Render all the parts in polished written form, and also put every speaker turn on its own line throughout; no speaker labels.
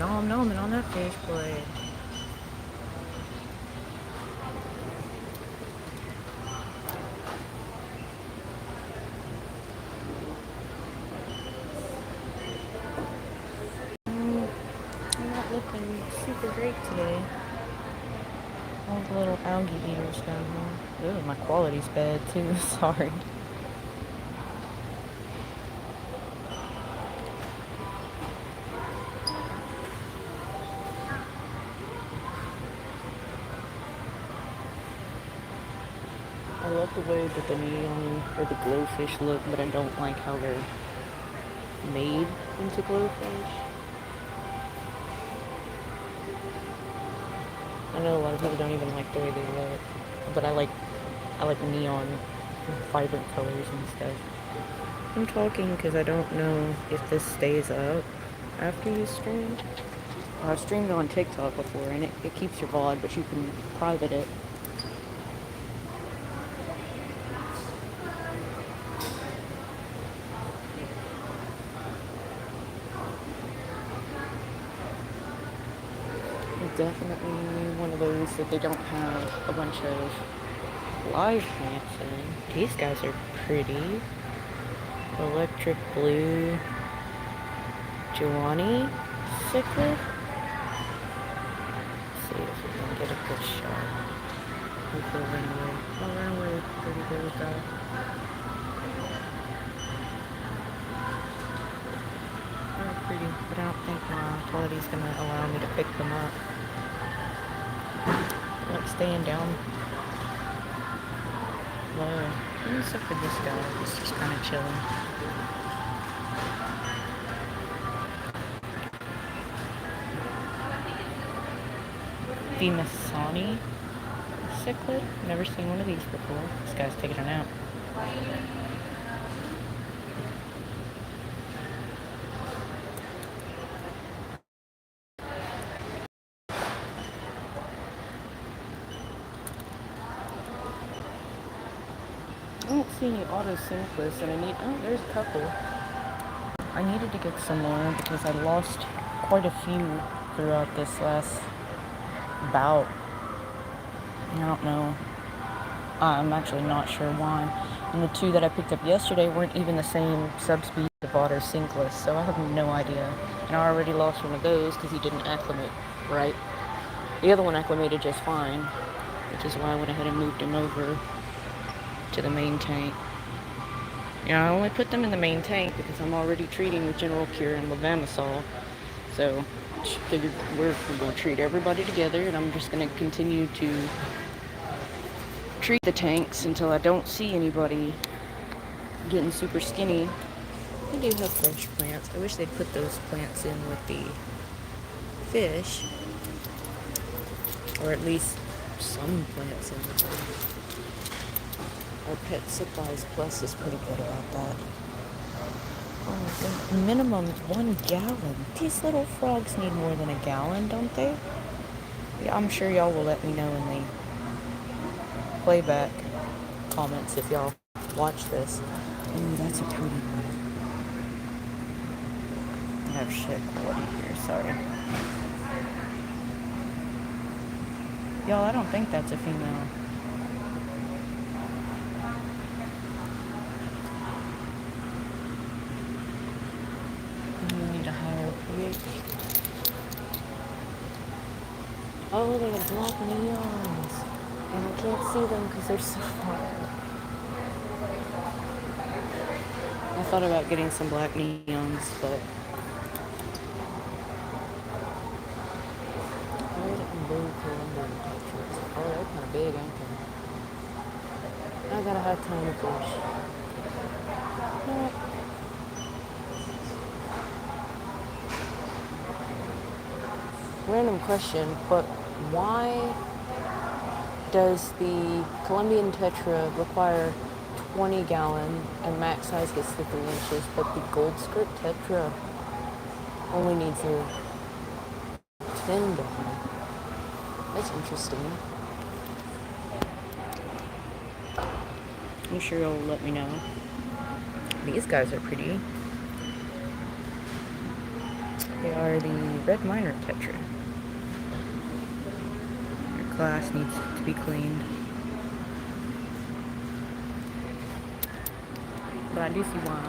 Nom nomming on that fish blade. I'm not looking super great today. All the little algae eaters down here. Ooh, my quality's bad too, sorry. I love the way that the neon or the glowfish look, but I don't like how they're made into glowfish. I know a lot of people don't even like the way they look, but I like neon, vibrant colors and stuff. I'm talking because I don't know if this stays up after you stream. I've streamed on TikTok before, and it keeps your VOD, but you can private it. Definitely one of those that they don't have a bunch of live plants in. These guys are pretty. Electric blue Giovanni cichlid. Let's see if we can get a good shot. Hopefully I'll run away pretty good with that. They're pretty, but I don't think my quality's gonna allow me to pick them up. I like staying down low. Except for this guy, he's just kind of chilling. The Masani cichlid. Never seen one of these before. This guy's taking a nap. I don't see any autosynclists, and I need. Oh, there's a couple. I needed to get some more because I lost quite a few throughout this last bout. I don't know. I'm actually not sure why. And the two that I picked up yesterday weren't even the same subspecies of autosynclists, so I have no idea. And I already lost one of those because he didn't acclimate right. The other one acclimated just fine, which is why I went ahead and moved him over to the main tank. I only put them in the main tank because I'm already treating with General Cure and levamisole. So figured we're going to treat everybody together, and I'm just going to continue to treat the tanks until I don't see anybody getting super skinny. I do have fresh plants. I wish they'd put those plants in with the fish, or at least some plants in with them. Our Pet Supplies Plus is pretty good about that. Oh my god, minimum 1 gallon. These little frogs need more than a gallon, don't they? Yeah, I'm sure y'all will let me know in the playback comments if y'all watch this. Ooh, that's a pretty one. I have shit quality here, sorry. Y'all, I don't think that's a female. I need a higher pH. Oh, they have black neons. And I can't see them because they're so far out. I thought about getting some black neons, but oh, they're kind of big, aren't they? I gotta have tiny fish. Random question, but why does the Colombian Tetra require 20 gallon and max size gets to 3 inches, but the Gold Skirt Tetra only needs a 10 gallon? That's interesting. I'm sure you'll let me know. These guys are pretty. They are the red minor tetra. Your glass needs to be cleaned. But I do see why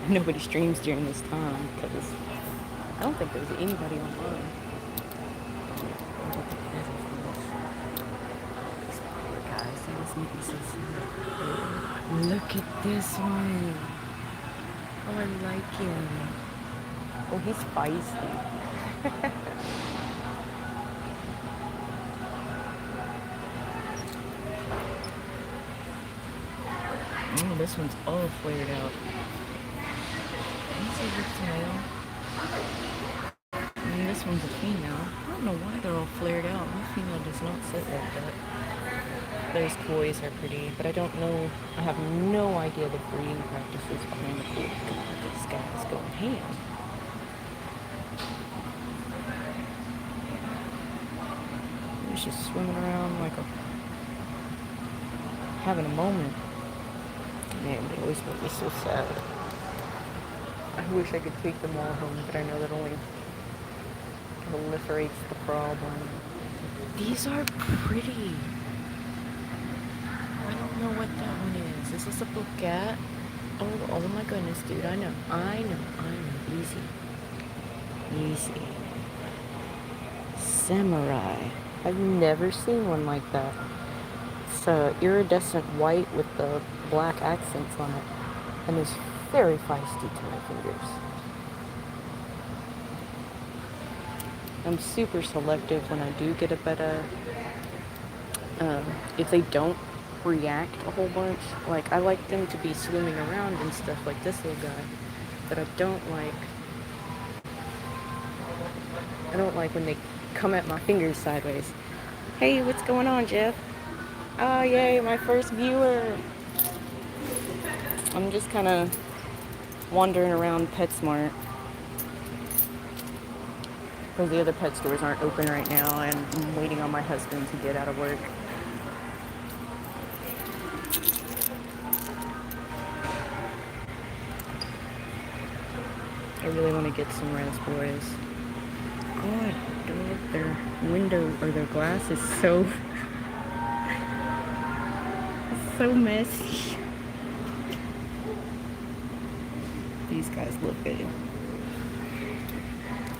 nobody streams during this time, because I don't think there's anybody online. Guys, they just need to be so sad. Look at this one. Oh, I like him. Oh, he's feisty. Oh, this one's all flared out. This is a male. And this one's a female. I don't know why they're all flared out. My female does not sit like that. Those kois are pretty, but I don't know. I have no idea the breeding practices behind the koi. God, this guy's going ham. He's just swimming around like having a moment. Man, they always make me so sad. I wish I could take them all home, but I know that only proliferates the problem. These are pretty. I don't know what that one is. Is this a Volcanix? Oh my goodness, dude. I know. Easy. Samurai. I've never seen one like that. It's iridescent white with the black accents on it. And is very feisty to my fingers. I'm super selective when I do get a betta. If they don't react a whole bunch, like I like them to be swimming around and stuff like this little guy, but I don't like when they come at my fingers sideways. Hey, what's going on, Jeff? Oh, yay, my first viewer. I'm just kind of wandering around PetSmart because the other pet stores aren't open right now, and I'm waiting on my husband to get out of work. I really want to get some raspberries. God, their window or their glass is so messy. These guys look good.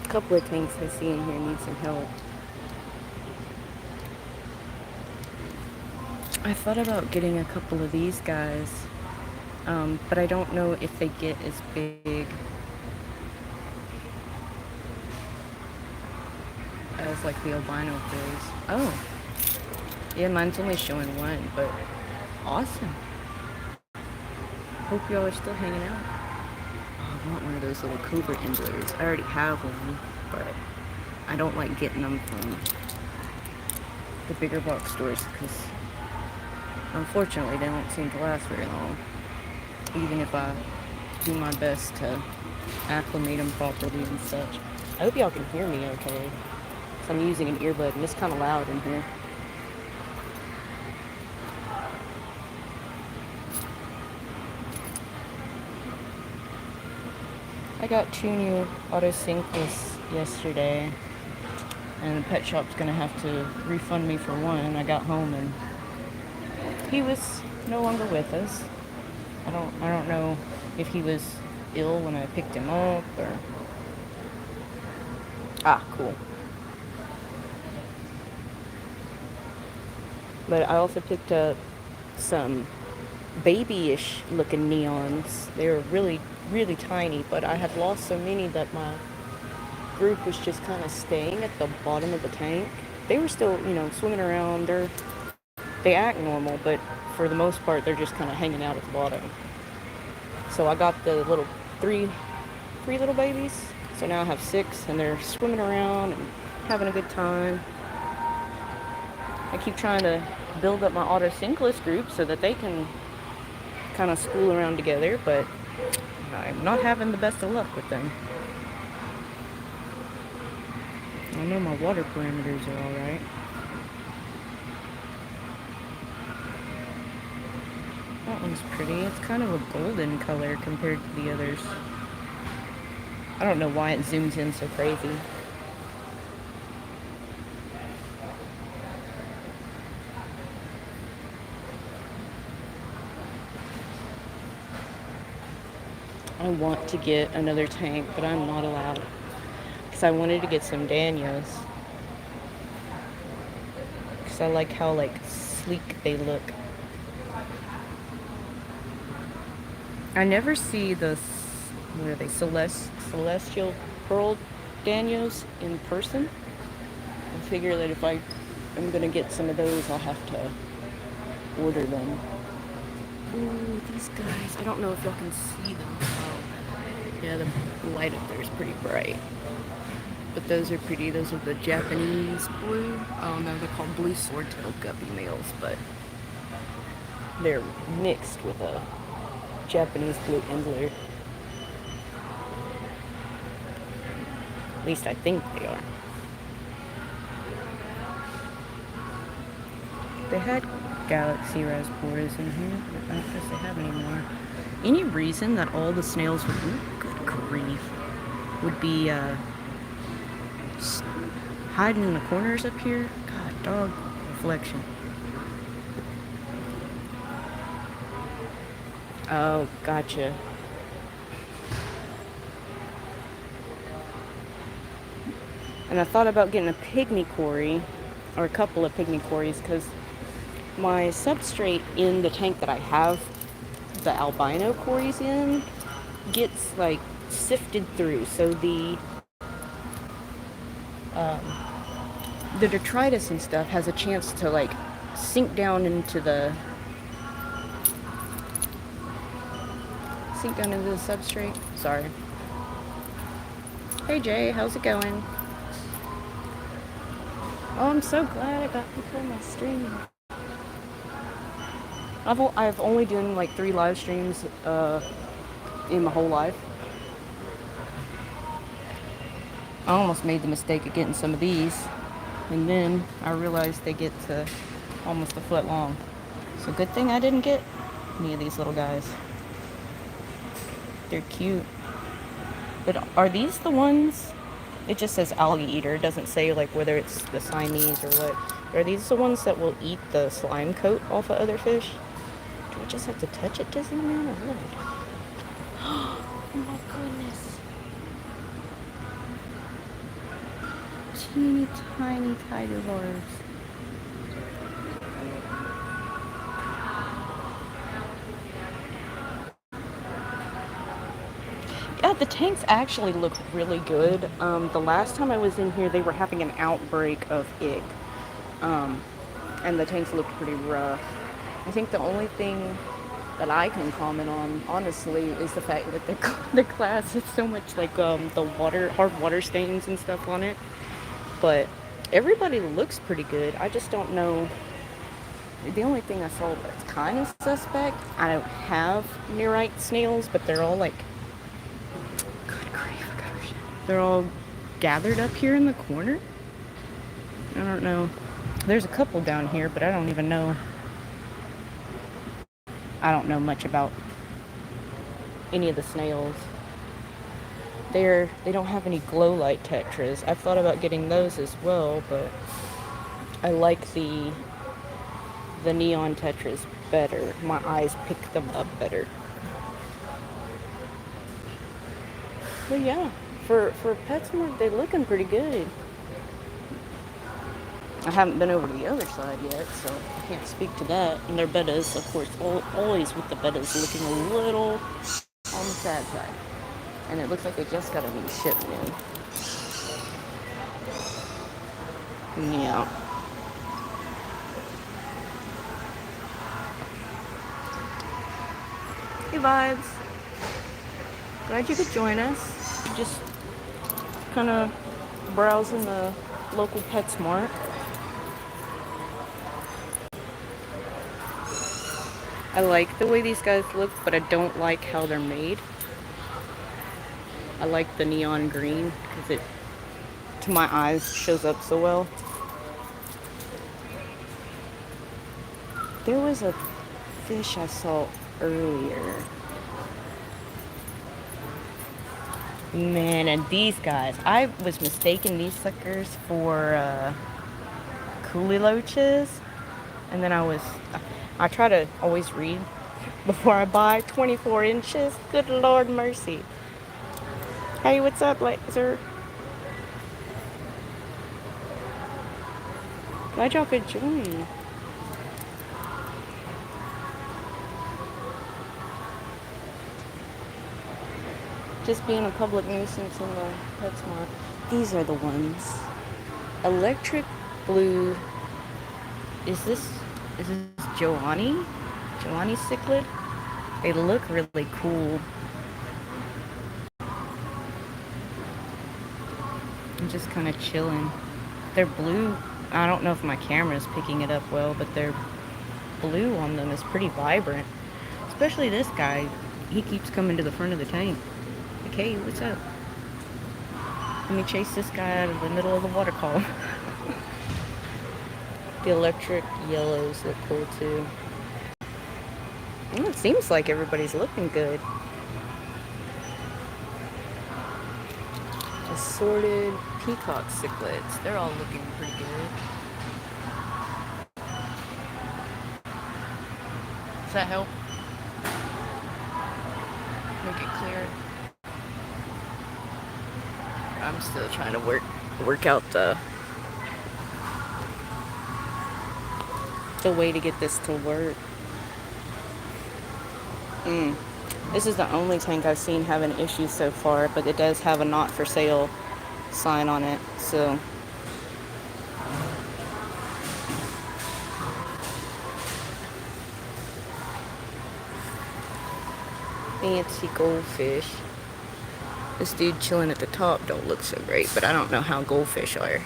A couple of tanks I see in here need some help. I thought about getting a couple of these guys, but I don't know if they get as big as like the albino fish. Oh, yeah, mine's only showing one, but awesome. Hope y'all are still hanging out. Oh, I want one of those little cobra endlers. I already have one, but I don't like getting them from the bigger box stores because unfortunately they don't seem to last very long, even if I do my best to acclimate them properly and such. I hope y'all can hear me okay. So I'm using an earbud and it's kind of loud in here. I got 2 new autosinkless yesterday, and the pet shop's gonna have to refund me for one. I got home and he was no longer with us. I don't know if he was ill when I picked him up or... Ah, cool. But I also picked up some babyish looking neons. They were really tiny, but I had lost so many that my group was just kind of staying at the bottom of the tank. They were still, swimming around. They act normal, but for the most part, they're just kind of hanging out at the bottom. So I got the little three little babies. So now I have 6, and they're swimming around and having a good time. I keep trying to build up my autosinkless group so that they can kind of school around together, but I'm not having the best of luck with them. I know my water parameters are alright. That one's pretty. It's kind of a golden color compared to the others. I don't know why it zooms in so crazy. I want to get another tank, but I'm not allowed. Because I wanted to get some Danios. Because I like how, like, sleek they look. I never see the, what are they, celestial pearl Danios in person. I figure that if I am going to get some of those, I'll have to order them. Ooh, these guys. I don't know if y'all can see them. Oh, yeah, the light up there is pretty bright. But those are pretty. Those are the Japanese blue. Oh no, they're called blue swordtail guppy males, but they're mixed with a Japanese blue Embler. At least I think they are. They had Galaxy Raspboras in here, but I don't guess they have any more. Any reason that all the snails would, ooh, good grief, would be hiding in the corners up here? God, dog reflection. Oh, gotcha. And I thought about getting a pygmy quarry, or a couple of pygmy quarries, because my substrate in the tank that I have the albino quarries in gets like sifted through, so the detritus and stuff has a chance to like sink down into the substrate. Sorry. Hey Jay, how's it going? Oh, I'm so glad I got people on my stream. I've only done like 3 live streams in my whole life. I almost made the mistake of getting some of these, and then I realized they get to almost a foot long. So good thing I didn't get any of these little guys. They're cute. But are these the ones? It just says algae eater. It doesn't say like whether it's the Siamese or what. Are these the ones that will eat the slime coat off of other fish? Do I just have to touch it to zoom in or what? Oh my goodness. Teeny tiny tiger lords. Yeah, the tanks actually look really good. The last time I was in here, they were having an outbreak of ick. And the tanks looked pretty rough. I think the only thing that I can comment on, honestly, is the fact that the glass has so much like the hard water stains and stuff on it. But everybody looks pretty good. I just don't know. The only thing I saw that's kind of suspect, I don't have nearite snails, but they're all like, good grief, gosh, they're all gathered up here in the corner. I don't know. There's a couple down here, but I don't even know. I don't know much about any of the snails. They don't have any glow light tetras. I've thought about getting those as well, but I like the neon tetras better. My eyes pick them up better. But yeah, for PetSmart, they're looking pretty good. I haven't been over to the other side yet, so I can't speak to that. And their bettas, of course, always with the bettas looking a little on the sad side. And it looks like they just got a new shipment in. Yeah. Hey, Vibes. Glad you could join us. Just kind of browsing the local PetSmart. I like the way these guys look, but I don't like how they're made. I like the neon green because it, to my eyes, shows up so well. There was a fish I saw earlier. Man, and these guys, I was mistaking these suckers for coolie loaches, and then I try to always read before I buy. 24 inches, good Lord mercy. Hey, what's up, Laser? Glad y'all could join. Just being a public nuisance in the PetSmart. These are the ones. Electric blue. Is this Joanni? Joanni cichlid? They look really cool. I'm just kind of chilling. They're blue. I don't know if my camera is picking it up well, but their blue on them is pretty vibrant. Especially this guy. He keeps coming to the front of the tank. Like, hey, what's up? Let me chase this guy out of the middle of the water column. The electric yellows look cool too. Well, it seems like everybody's looking good. Assorted peacock cichlids. They're all looking pretty good. Does that help? Make it clear. I'm still trying to work out the way to get this to work. This is the only tank I've seen have an issue so far, but it does have a not for sale sign on it, so. Fancy goldfish. This dude chilling at the top don't look so great, but I don't know how goldfish are.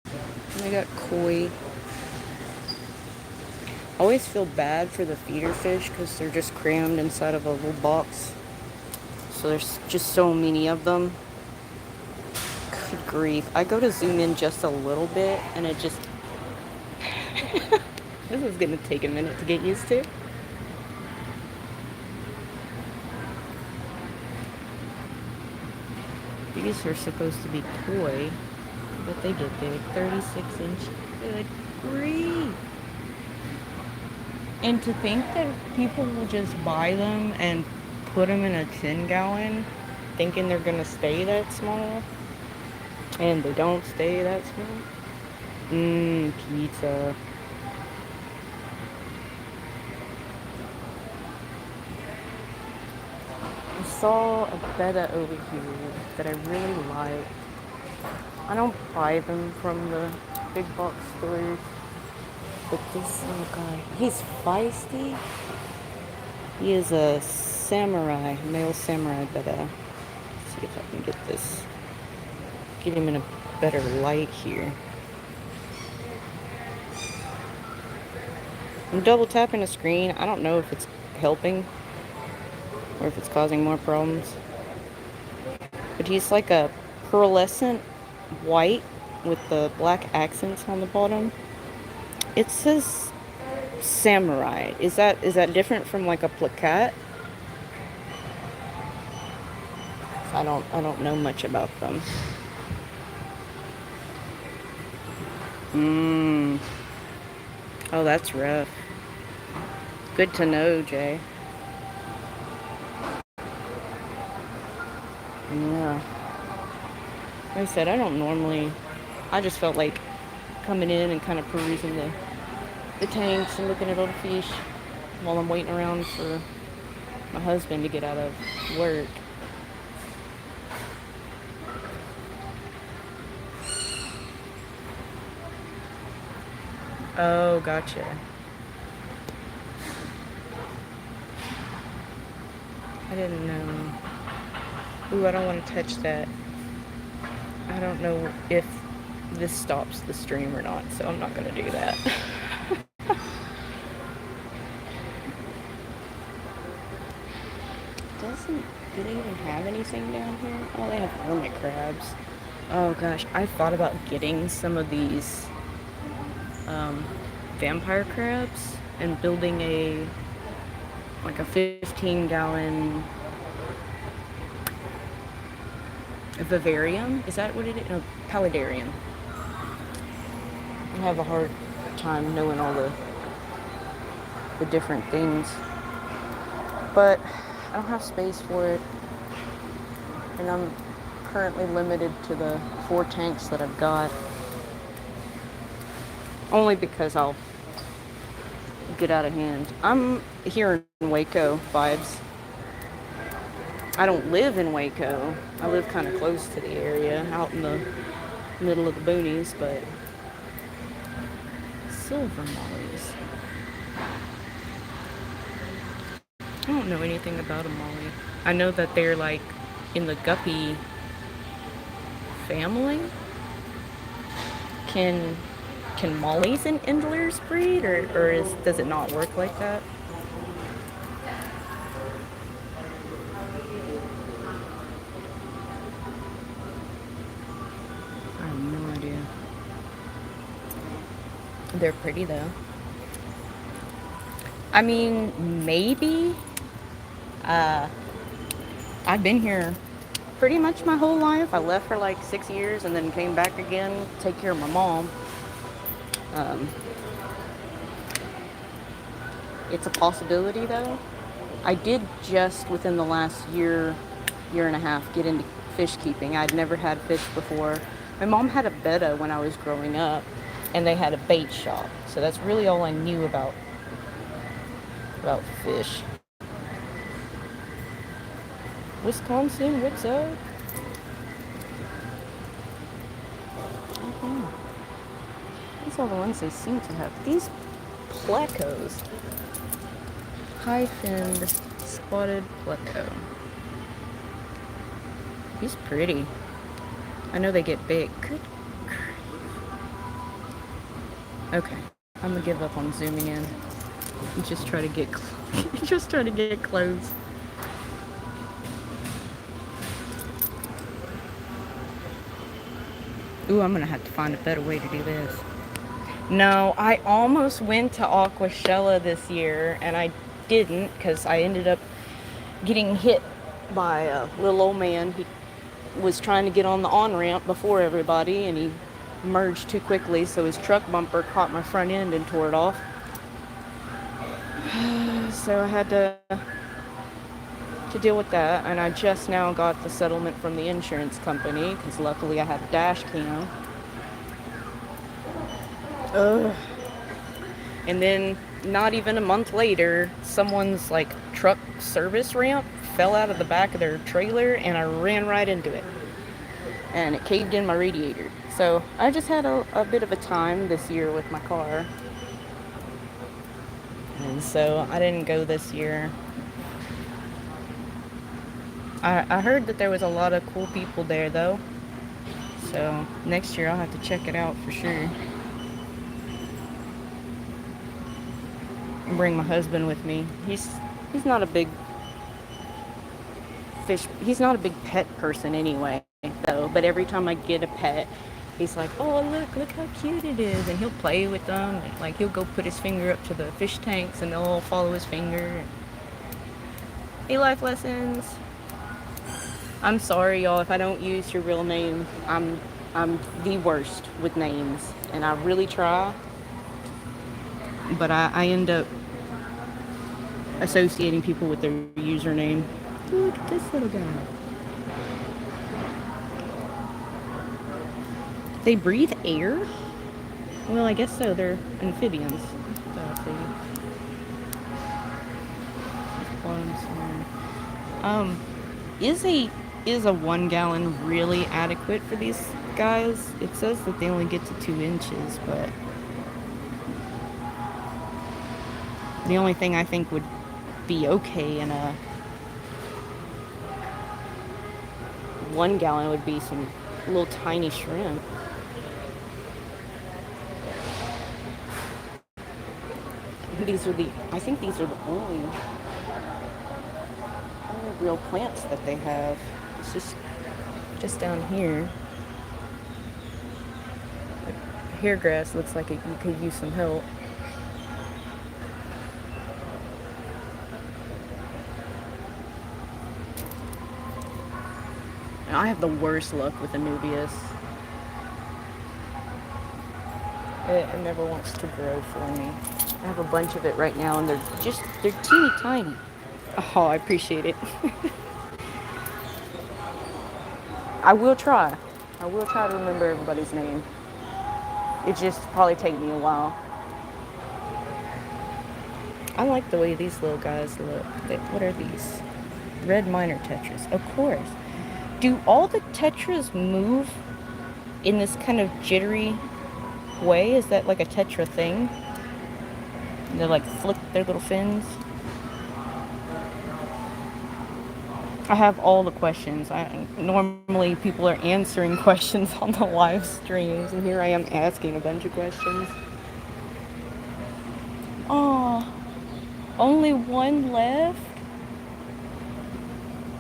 And I got koi. I always feel bad for the feeder fish because they're just crammed inside of a little box. So there's just so many of them. Good grief. I go to zoom in just a little bit and it just... This is going to take a minute to get used to. These are supposed to be koi, but they get big. 36 inch. Good grief. And to think that people will just buy them and put them in a 10-gallon thinking they're going to stay that small, and they don't stay that small. Pizza. I saw a betta over here that I really like. I don't buy them from the big box stores, but this little guy, he's feisty. He is a samurai, male samurai betta. Let's see if I can get him in a better light here. I'm double tapping the screen. I don't know if it's helping or if it's causing more problems. But he's like a pearlescent white with the black accents on the bottom. It says samurai. Is that different from like a placat? I don't know much about them. Oh, that's rough. Good to know, Jay. Yeah. Like I said, I just felt like coming in and kind of perusing the tanks and looking at all the fish while I'm waiting around for my husband to get out of work. Oh, gotcha. I didn't know. Ooh, I don't want to touch that. I don't know if this stops the stream or not, so I'm not going to do that. Do they even have anything down here? Oh, they have hermit crabs. Oh gosh, I thought about getting some of these vampire crabs and building a like a 15-gallon vivarium. Is that what it is? No, paludarium. I have a hard time knowing all the different things, but I don't have space for it, and I'm currently limited to the 4 tanks that I've got, only because I'll get out of hand. I'm here in Waco vibes. I don't live in Waco. I live kind of close to the area, out in the middle of the boonies, but silver mollies. I don't know anything about a molly. I know that they're like in the guppy family. Can mollies and endlers breed, or does it not work like that? I have no idea. They're pretty though. I mean, maybe. I've been here pretty much my whole life. I left for like 6 years and then came back again to take care of my mom. It's a possibility though. I did just within the last year and a half get into fish keeping. I'd never had fish before. My mom had a betta when I was growing up, and they had a bait shop. So that's really all I knew about fish. Wisconsin, what's up? Oh, these are the ones they seem to have. These plecos. High-finned spotted pleco. He's pretty. I know they get big. Good grief. Okay, I'm gonna give up on zooming in and just try to get close. Ooh, I'm gonna have to find a better way to do this. No, I almost went to Aquashella this year, and I didn't because I ended up getting hit by a little old man. He was trying to get on the on-ramp before everybody, and he merged too quickly, so his truck bumper caught my front end and tore it off. So I had to deal with that, and I just now got the settlement from the insurance company because luckily I had a dash cam. And then not even a month later, someone's like truck service ramp fell out of the back of their trailer, and I ran right into it, and it caved in my radiator. So I just had a bit of a time this year with my car, and so I didn't go this year. I heard that there was a lot of cool people there though, so next year I'll have to check it out for sure. Bring my husband with me. He's not a big he's not a big pet person anyway though, but every time I get a pet, he's like, oh look how cute it is, and he'll play with them, and like he'll go put his finger up to the fish tanks and they'll all follow his finger. Hey, life lessons. I'm sorry y'all if I don't use your real name. I'm the worst with names, and I really try, but I end up associating people with their username. Look at this little guy. They breathe air? Well, I guess so. They're amphibians. Is a 1 gallon really adequate for these guys? It says that they only get to 2 inches, but the only thing I think would be okay in a 1 gallon would be some little tiny shrimp. I think these are the only real plants that they have. It's just down here. Hair grass looks like you could use some help. I have the worst luck with Anubias. It never wants to grow for me. I have a bunch of it right now, and they're teeny tiny. Oh, I appreciate it. I will try. I will try to remember everybody's name. It just probably take me a while. I like the way these little guys look. What are these? Red minor tetras. Of course. Do all the tetras move in this kind of jittery way? Is that like a tetra thing? They like flick their little fins? I have all the questions. Normally people are answering questions on the live streams, and here I am asking a bunch of questions. Oh, only one left?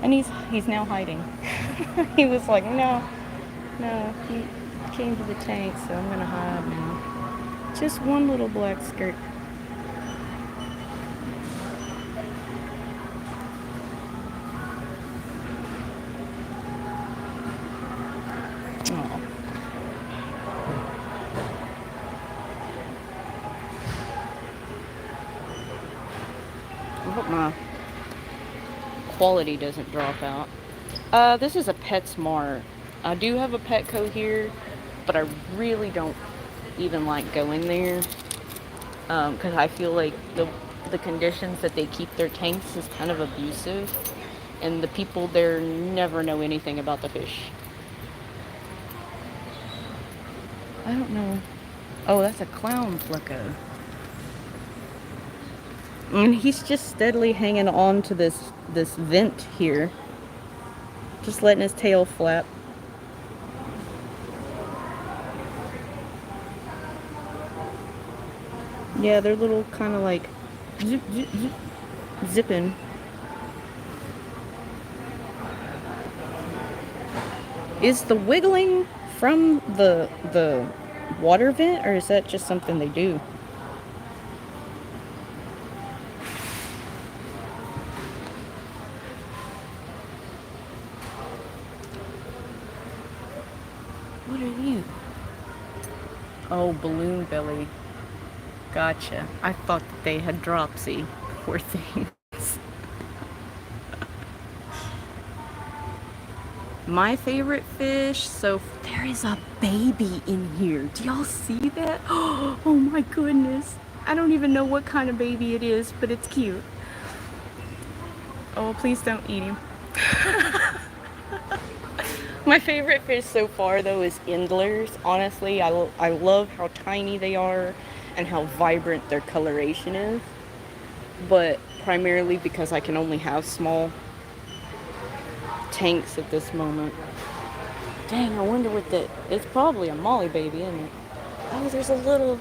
And he's now hiding. He was like, no, he came to the tank, so I'm gonna hide now. Just one little black skirt. Oh. I hope my quality doesn't drop out. This is a PetSmart. I do have a Petco here, but I really don't even like going there because I feel like the conditions that they keep their tanks is kind of abusive, and the people there never know anything about the fish. I don't know. Oh, that's a clown flecko. And he's just steadily hanging on to this vent here. Just letting his tail flap. Yeah, they're little kind of like zip, zip, zip, zipping. Is the wiggling from the water vent, or is that just something they do? What are you? Oh, balloon belly. Gotcha. I thought that they had dropsy. Poor things. My favorite fish, so there is a baby in here. Do y'all see that? Oh my goodness. I don't even know what kind of baby it is, but it's cute. Oh, please don't eat him. My favorite fish so far, though, is Endlers. Honestly, I love how tiny they are and how vibrant their coloration is. But primarily because I can only have small tanks at this moment. Dang, I wonder what it's probably a molly baby, isn't it? Oh, there's a little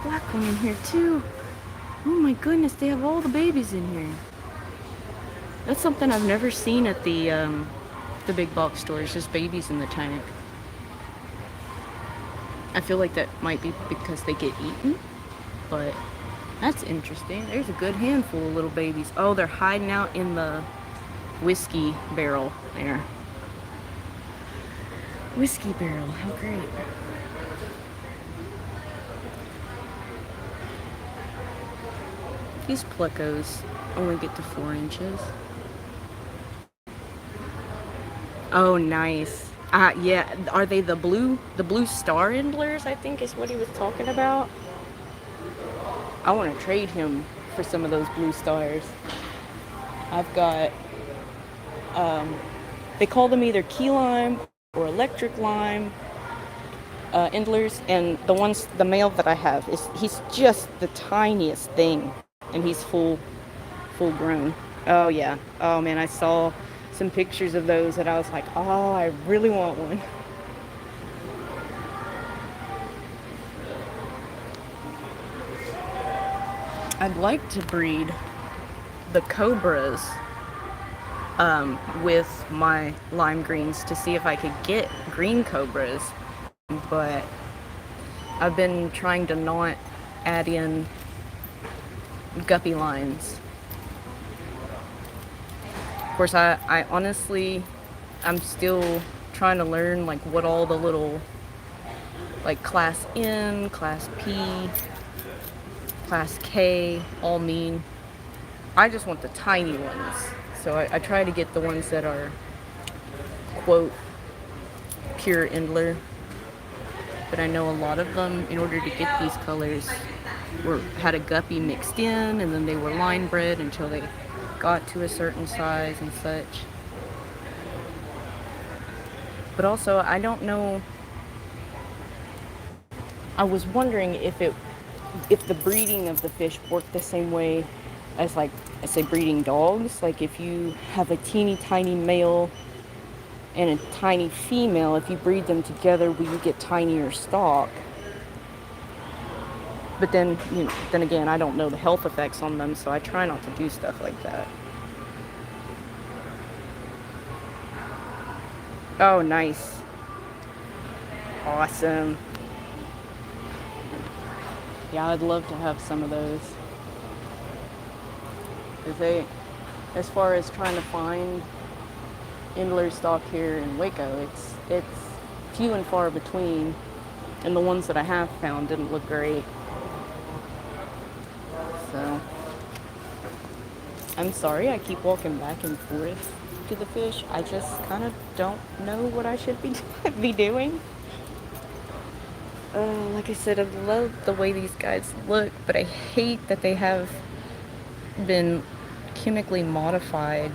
black one in here too. Oh my goodness, they have all the babies in here. That's something I've never seen at the big box stores, just babies in the tank. I feel like that might be because they get eaten, but that's interesting. There's a good handful of little babies. Oh, they're hiding out in the whiskey barrel there. Whiskey barrel, how great. These plecos only get to 4 inches. Oh, nice. Yeah, are they the blue star endlers, I think is what he was talking about? I want to trade him for some of those blue stars. I've got, they call them either key lime or electric lime endlers, and the male that I have, he's just the tiniest thing, and he's full grown. Oh yeah, oh man, I saw some pictures of those and I was like, oh, I really want one. I'd like to breed the cobras with my lime greens to see if I could get green cobras, but I've been trying to not add in guppy lines. Of course, I honestly I'm still trying to learn like what all the little like class N, class P, class K all mean. I just want the tiny ones. So I try to get the ones that are, quote, pure Endler. But I know a lot of them, in order to get these colors, had a guppy mixed in, and then they were line bred until they got to a certain size and such. But also, I don't know. I was wondering if the breeding of the fish worked the same way as, like, I say breeding dogs. Like if you have a teeny tiny male and a tiny female, if you breed them together, will you get tinier stock? But then, then again, I don't know the health effects on them, so I try not to do stuff like that. Oh, nice. Awesome. Yeah, I'd love to have some of those. Because as far as trying to find Endler stock here in Waco, it's few and far between, and the ones that I have found didn't look great. So I'm sorry I keep walking back and forth to the fish. I just kind of don't know what I should be doing. Like I said, I love the way these guys look, but I hate that they have been chemically modified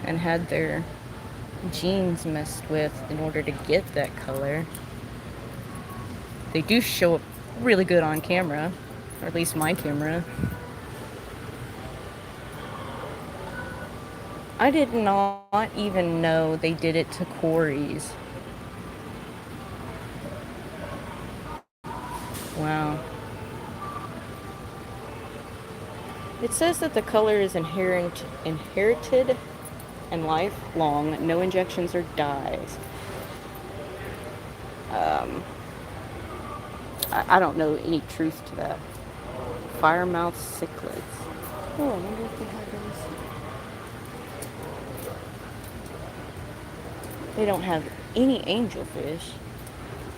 and had their genes messed with in order to get that color. They do show up really good on camera, or at least my camera. I did not even know they did it to Corey's. Wow. It says that the color is inherited and lifelong, no injections or dyes. I don't know any truth to that. Firemouth cichlids. Oh, I wonder if they have those. They don't have any angelfish.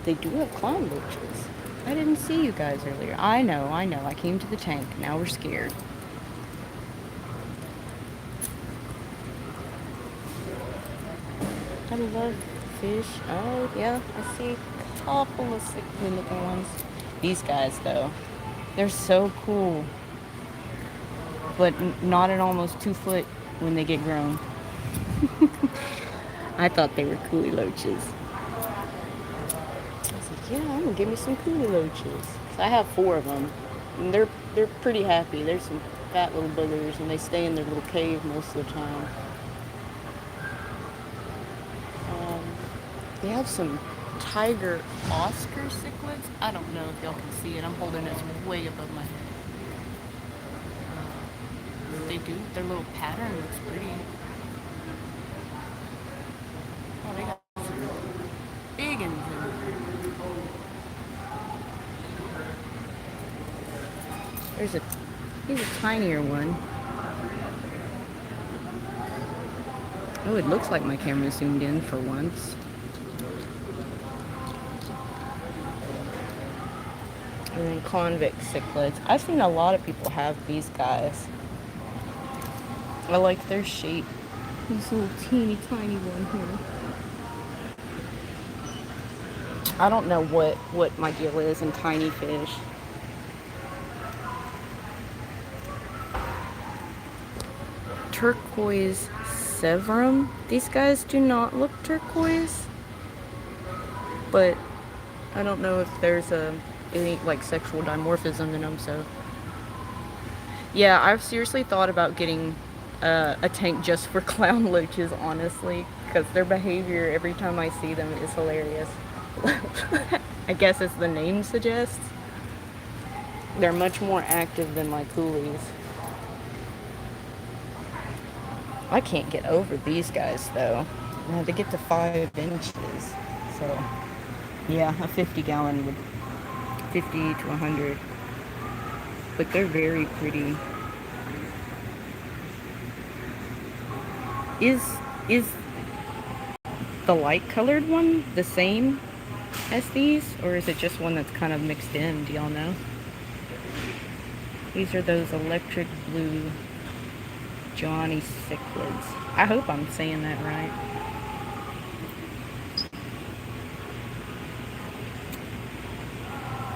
They do have clown roaches. I didn't see you guys earlier. I know. I came to the tank. Now we're scared. I love fish. Oh, yeah. I see a couple of cichlid looking ones. These guys, though, they're so cool. But not at almost 2 foot when they get grown. I thought they were coolie loaches. I was like, yeah, I'm gonna give me some coolie loaches. So I have 4 of them, and they're pretty happy. They're some fat little boogers, and they stay in their little cave most of the time. They have some tiger Oscar cichlids. I don't know if y'all can see it. I'm holding it way above my head. They do. Their little pattern looks pretty. Oh, they got some big ones in there. Here's a tinier one. Oh, it looks like my camera zoomed in for once. And then convict cichlids. I've seen a lot of people have these guys. I like their shape. This little teeny tiny one here. I don't know what my deal is in tiny fish. Turquoise severum. These guys do not look turquoise, but I don't know if there's any like sexual dimorphism in them. So yeah, I've seriously thought about getting a tank just for clown loaches, honestly, because their behavior every time I see them is hilarious. I guess as the name suggests, they're much more active than my coolies. I can't get over these guys though. I had to get to 5 inches. So yeah, a 50-gallon would 50 to 100. But they're very pretty. the light colored one the same as these, or is it just one that's kind of mixed in? Do y'all know? These are those electric blue Johnny cichlids. I hope I'm saying that right.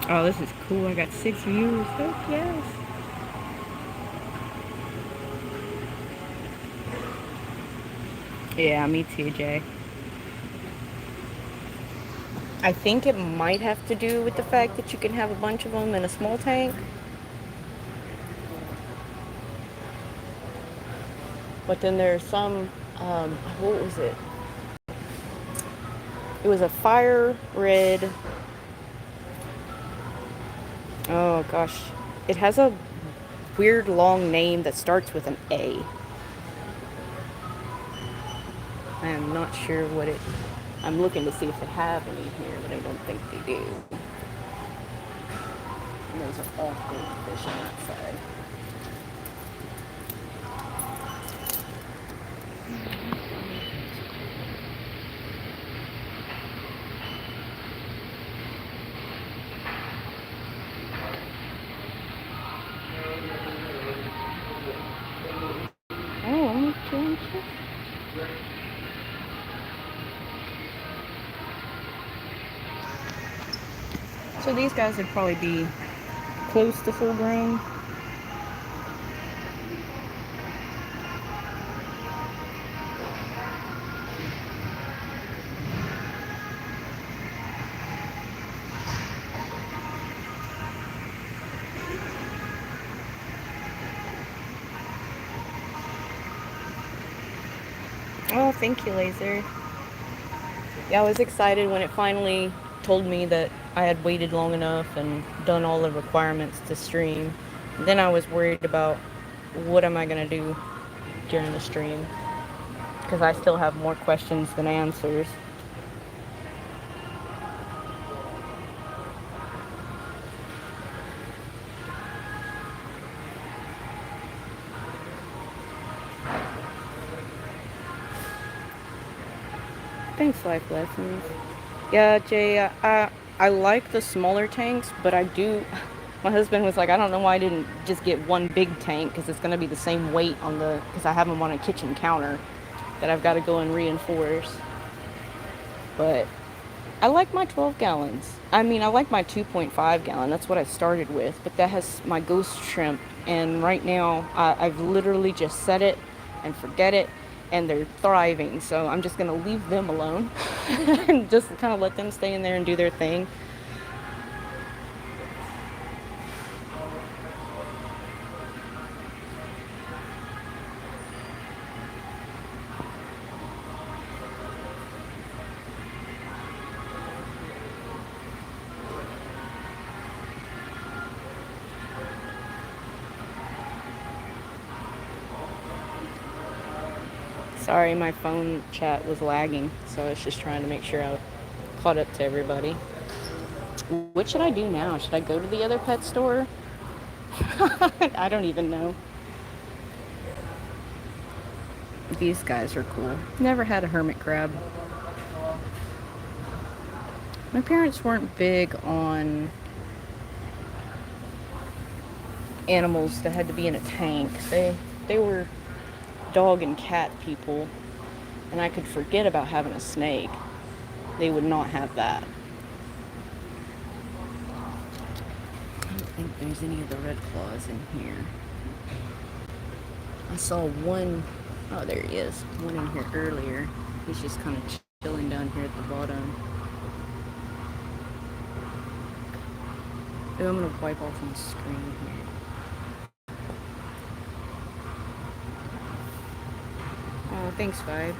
Oh, this is cool. I got 6 views. Heck yes. Yeah, me too, Jay. I think it might have to do with the fact that you can have a bunch of them in a small tank. But then there's some, what was it? It was a fire red. Oh gosh. It has a weird long name that starts with an A. I am not sure what it... I'm looking to see if they have any here, but I don't think they do. And those are all goldfish on that side. Oh, only 2 inches? So these guys would probably be close to full grown. Oh, thank you, Laser. Yeah, I was excited when it finally told me that I had waited long enough and done all the requirements to stream. Then I was worried about what am I going to do during the stream, because I still have more questions than answers. Thanks, Life Lessons. Yeah, Jay, I like the smaller tanks, but I do... My husband was like, I don't know why I didn't just get one big tank, because it's going to be the same weight on the... Because I have them on a kitchen counter that I've got to go and reinforce. But I like my 12 gallons. I mean, I like my 2.5 gallon. That's what I started with. But that has my ghost shrimp. And right now, I've literally just set it and forget it. And they're thriving. So I'm just going to leave them alone. And just kind of let them stay in there and do their thing. Sorry, my phone chat was lagging, so I was just trying to make sure I caught up to everybody. What should I do now? Should I go to the other pet store? I don't even know. These guys are cool. Never had a hermit crab. My parents weren't big on animals that had to be in a tank. They were dog and cat people, and I could forget about having a snake. They would not have that. I don't think there's any of the red claws in here. I saw one. Oh, there he is. One in here earlier. He's just kind of chilling down here at the bottom. Oh, I'm gonna wipe off my screen here. Oh, thanks, Vibe.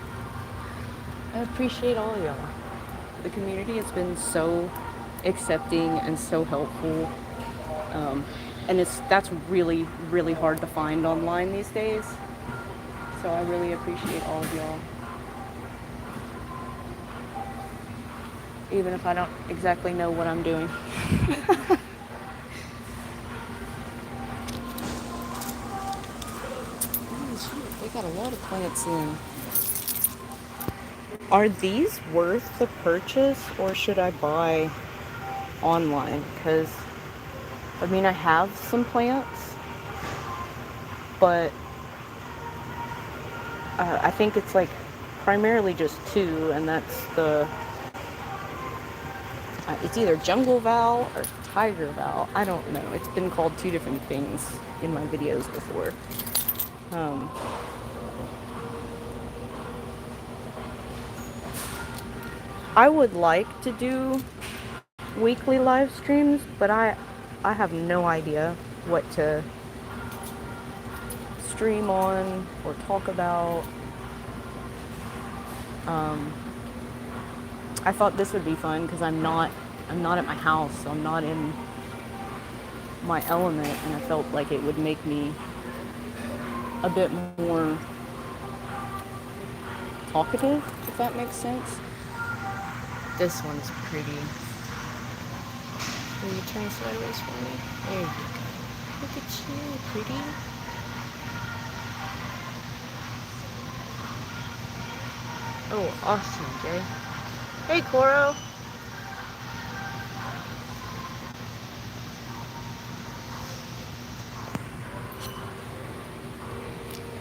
I appreciate all of y'all. The community has been so accepting and so helpful. And that's really, really hard to find online these days. So I really appreciate all of y'all. Even if I don't exactly know what I'm doing. They got a lot of plants in. Are these worth the purchase, or should I buy online? Because, I mean, I have some plants, but I think it's like primarily just two, and that's it's either Jungle Val or Tiger Val. I don't know. It's been called two different things in my videos before. Um, I would like to do weekly live streams, but I have no idea what to stream on or talk about. I thought this would be fun because I'm not at my house, so I'm not in my element, and I felt like it would make me a bit more talkative, if that makes sense. This one's pretty. Will you turn sideways for me? There you go. Look at you, pretty. Oh, awesome, Jay. Hey, Coro.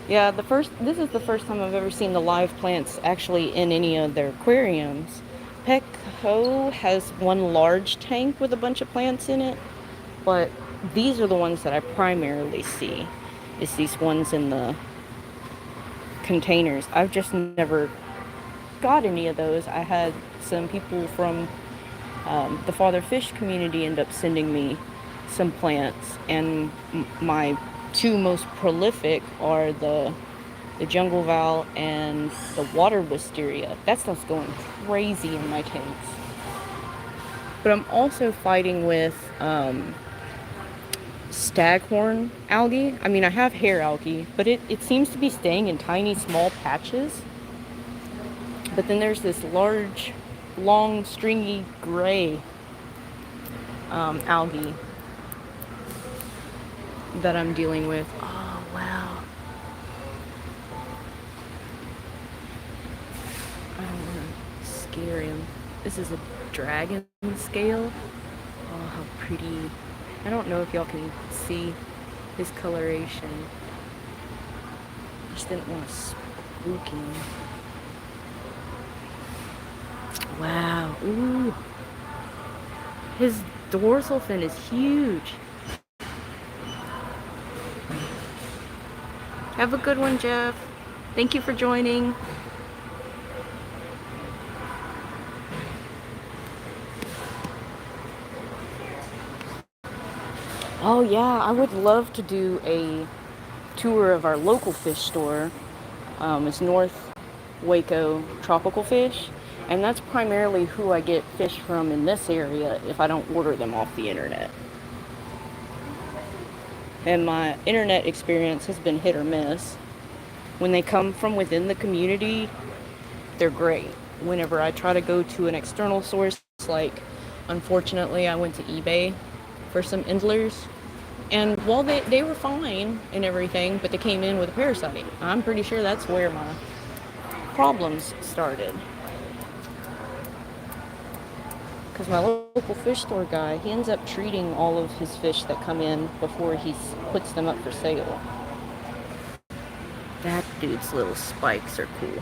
Yeah, this is the first time I've ever seen the live plants actually in any of their aquariums. Petco has one large tank with a bunch of plants in it, but these are the ones that I primarily see. It's these ones in the containers. I've just never got any of those. I had some people from the Father Fish community end up sending me some plants, and my two most prolific are the Jungle Val and the Water Wisteria. That stuff's going crazy in my tanks. But I'm also fighting with staghorn algae. I mean, I have hair algae, but it seems to be staying in tiny, small patches. But then there's this large, long, stringy gray algae that I'm dealing with. Oh, wow. I don't want to scare him. This is a dragon scale. Oh, how pretty. I don't know if y'all can see his coloration. I just didn't want to spook him. Wow. Ooh. His dorsal fin is huge. Have a good one, Jeff. Thank you for joining. Oh yeah, I would love to do a tour of our local fish store. It's North Waco Tropical Fish, and that's primarily who I get fish from in this area if I don't order them off the internet. And my internet experience has been hit or miss. When they come from within the community, they're great. Whenever I try to go to an external source, like unfortunately I went to eBay for some Endlers, and while they were fine and everything, but they came in with a parasite. I'm pretty sure that's where my problems started. Because my local fish store guy, he ends up treating all of his fish that come in before he puts them up for sale. That dude's little spikes are cool.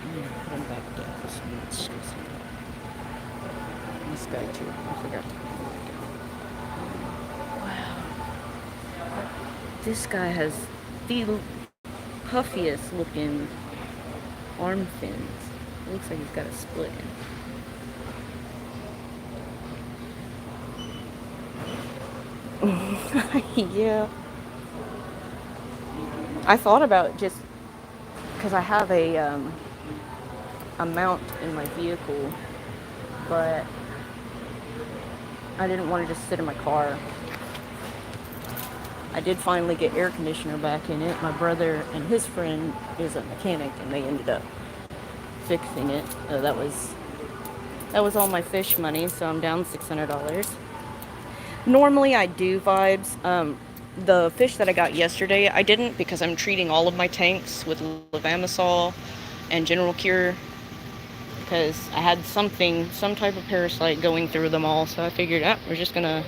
I'm gonna put him back down. This guy too. I forgot to put him back down. Wow. This guy has the puffiest looking arm fins. It looks like he's got a split in. Yeah. I thought about just because I have a mount in my vehicle, but I didn't want to just sit in my car. I did finally get air conditioner back in it. My brother and his friend is a mechanic, and they ended up fixing it. That was all my fish money, so I'm down $600. Normally I do vibes. The fish that I got yesterday, I didn't, because I'm treating all of my tanks with levamisole. and general cure, because I had some type of parasite going through them all. So I figured, we're just gonna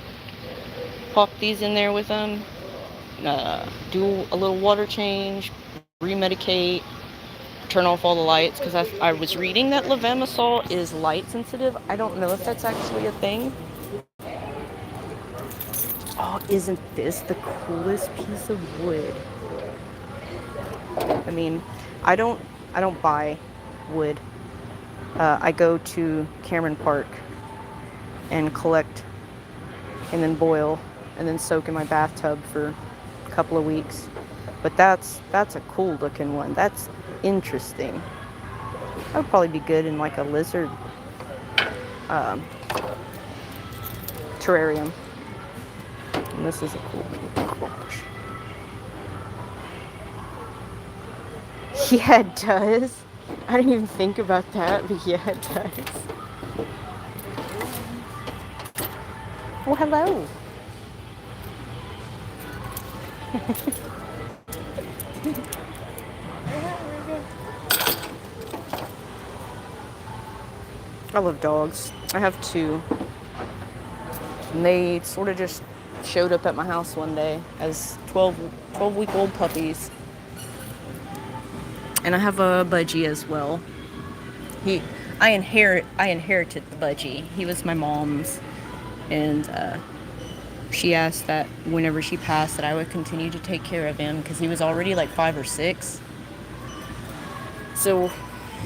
pop these in there with them, do a little water change, remedicate, turn off all the lights, because I was reading that levamisole is light sensitive. I don't know if that's actually a thing. Oh, isn't this the coolest piece of wood? I mean, I don't buy wood. I go to Cameron Park and collect, and then boil, and then soak in my bathtub for a couple of weeks. But that's a cool looking one. That's interesting. That would probably be good in like a lizard terrarium. And this is a cool one. Yeah, it does. I didn't even think about that, but yeah, it does. Oh, hello. I love dogs. I have two. And they sort of just showed up at my house one day as 12-week-old puppies. And I have a budgie as well. I inherited the budgie. He was my mom's. And she asked that whenever she passed that I would continue to take care of him, because he was already like 5 or 6. So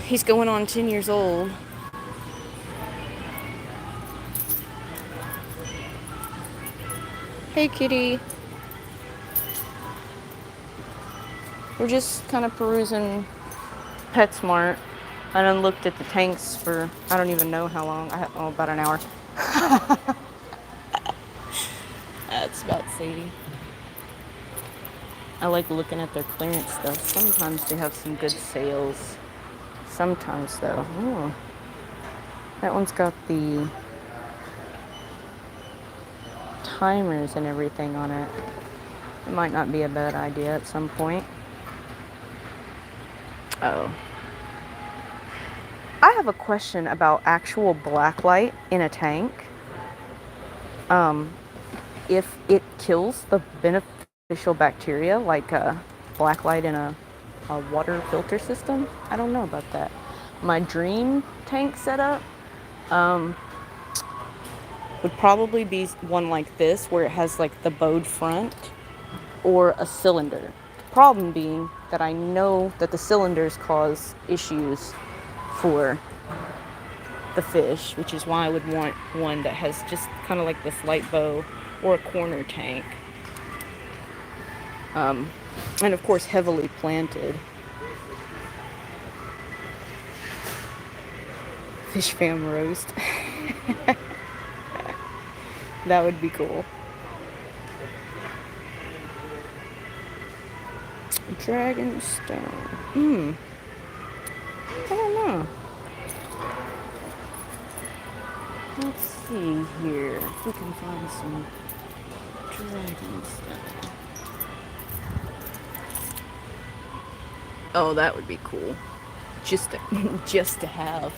he's going on 10 years old. Hey, kitty. We're just kind of perusing PetSmart. I done looked at the tanks for, I don't even know how long. About an hour. That's about Sadie. I like looking at their clearance stuff. Sometimes they have some good sales. Sometimes, though. Ooh. That one's got the timers and everything on it. It might not be a bad idea at some point. Oh. I have a question about actual blacklight in a tank. If it kills the beneficial bacteria, like blacklight in a water filter system. I don't know about that. My dream tank setup would probably be one like this, where it has like the bowed front, or a cylinder. The problem being that I know that the cylinders cause issues for the fish, which is why I would want one that has just kind of like this light bow, or a corner tank. And of course heavily planted. Fish fam roast. That would be cool. Dragonstone. I don't know. Let's see here if we can find some dragonstone. Oh, that would be cool. Just to have.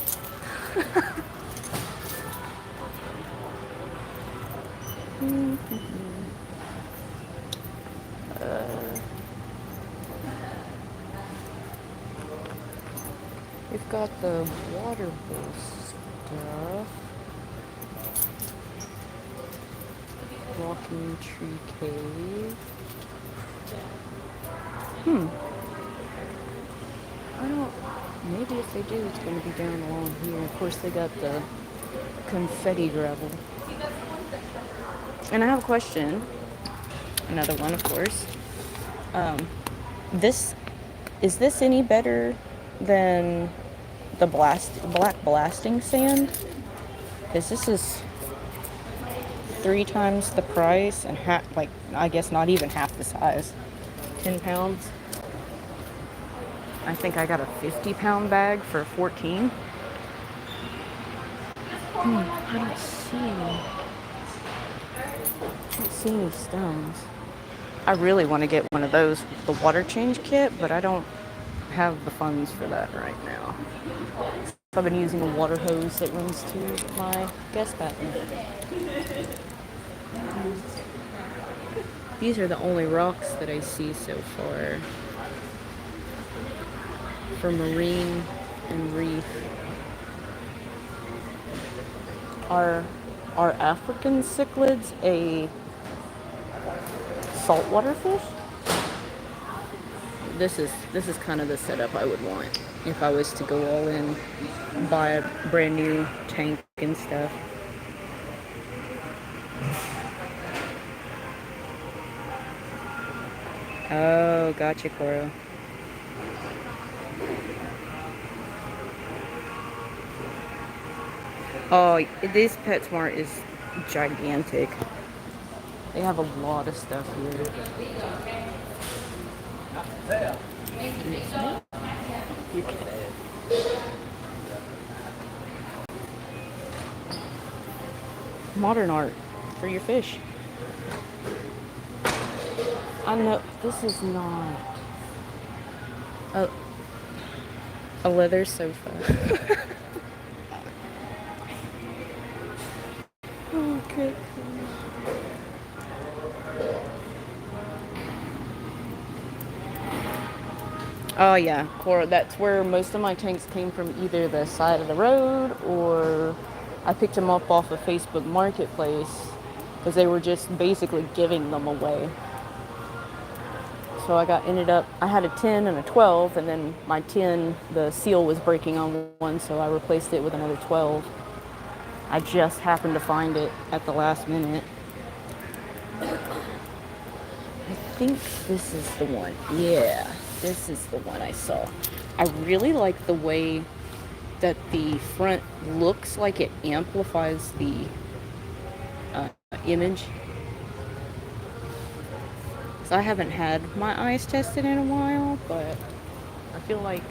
We've got the water bowl stuff. Walking Tree Cave. I don't. Maybe if they do, it's going to be down along here. Of course, they got the confetti gravel. And I have a question. Another one, of course. Is this any better than the black blasting sand? Because this is 3 times the price and I guess not even half the size. 10 pounds. I think I got a 50-pound bag for 14. I don't see any stones. I really want to get one of those, the water change kit, but I don't have the funds for that right now. So I've been using a water hose that runs to my guest bathroom. These are the only rocks that I see so far for marine and reef. Are African cichlids a saltwater fish? This is kind of the setup I would want if I was to go all in, buy a brand new tank and stuff. Oh, gotcha, Coro. Oh, this PetSmart is gigantic. They have a lot of stuff here. You can. Modern art for your fish. I know this is not a leather sofa. Oh, good. Oh yeah, Cora, that's where most of my tanks came from, either the side of the road or I picked them up off of Facebook Marketplace because they were just basically giving them away. So I had a 10 and a 12, and then my 10, the seal was breaking on one, so I replaced it with another 12. I just happened to find it at the last minute. I think this is the one. Yeah, this is the one I saw. I really like the way that the front looks like it amplifies the image. So I haven't had my eyes tested in a while, but I feel like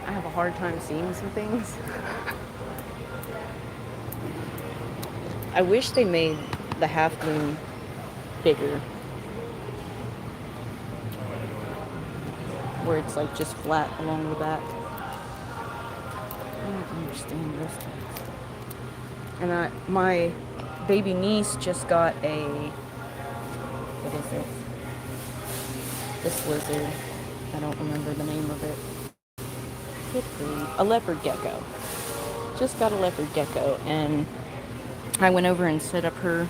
I have a hard time seeing some things. I wish they made the half moon bigger, where it's like just flat along the back. I don't understand this thing. And my baby niece just got what is it? This lizard. I don't remember the name of it. A leopard gecko. Just got a leopard gecko, and I went over and set up her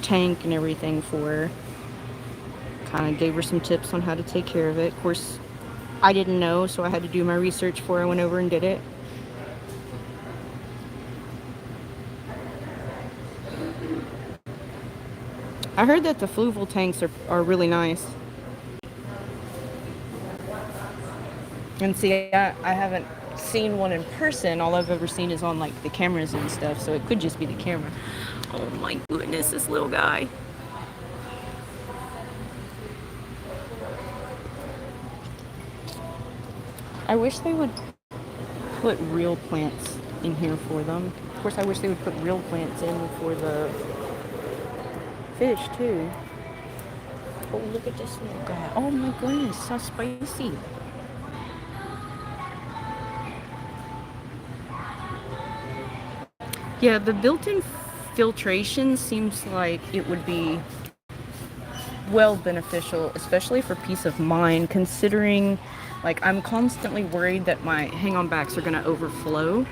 tank and everything for her. Kind of gave her some tips on how to take care of it. Of course, I didn't know, so I had to do my research before I went over and did it. I heard that the fluval tanks are really nice. And see, I haven't seen one in person. All I've ever seen is on like the cameras and stuff, so it could just be the camera. Oh my goodness, this little guy. I wish they would put real plants in here for them. Of course, I wish they would put real plants in for the fish too. Oh, look at this little guy. Oh my goodness, so spicy. Yeah, the built-in filtration seems like it would be well beneficial, especially for peace of mind, considering like I'm constantly worried that my hang-on backs are going to overflow.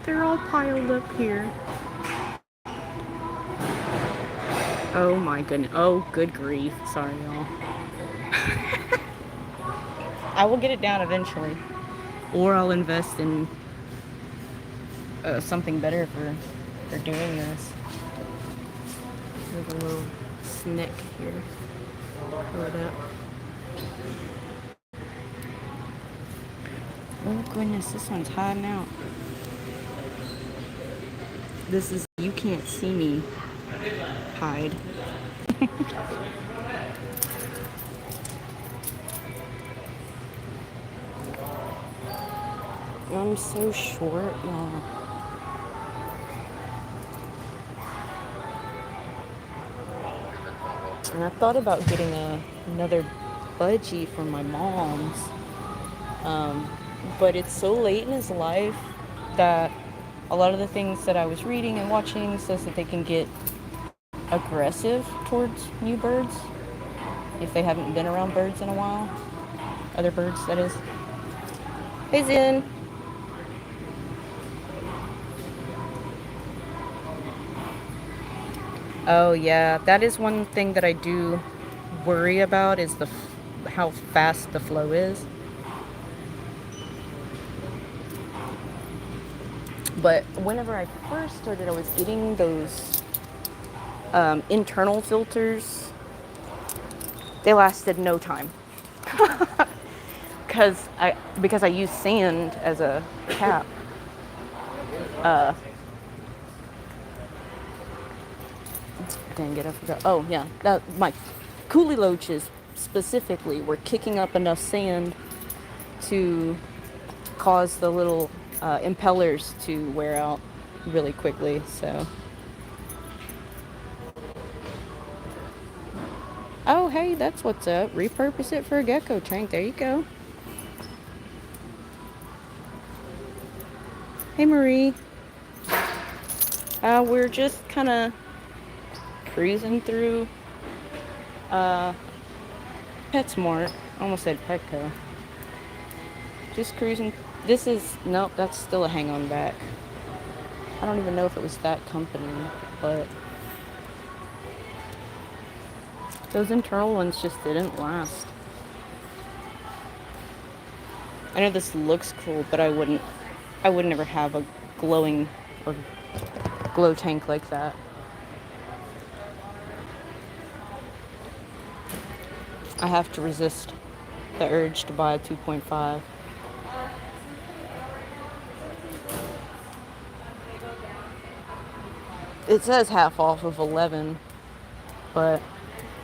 They're all piled up here. Oh my goodness. Oh, good grief. Sorry, y'all. I will get it down eventually. Or I'll invest in something better for doing this. There's a little snick here. Pull it up. Oh goodness, this one's hiding out. This is you can't see me hide. I'm so short, y'all. And I thought about getting another budgie for my mom's. But it's so late in his life that a lot of the things that I was reading and watching says that they can get aggressive towards new birds if they haven't been around birds in a while. Other birds, that is. Hey, Zen. Oh yeah, that is one thing that I do worry about is how fast the flow is. But whenever I first started, I was getting those internal filters. They lasted no time because I use sand as a cap. Dang it, I forgot. Oh yeah, my coolie loaches specifically were kicking up enough sand to cause the little impellers to wear out really quickly. So, oh hey, that's what's up. Repurpose it for a gecko tank. There you go. Hey Marie. We're just kind of cruising through PetSmart. Almost said Petco. Just cruising. This is, nope, that's still a hang on back. I don't even know if it was that company, but those internal ones just didn't last. I know this looks cool, but I would never have a glowing or glow tank like that. I have to resist the urge to buy a 2.5. It says half off of 11, but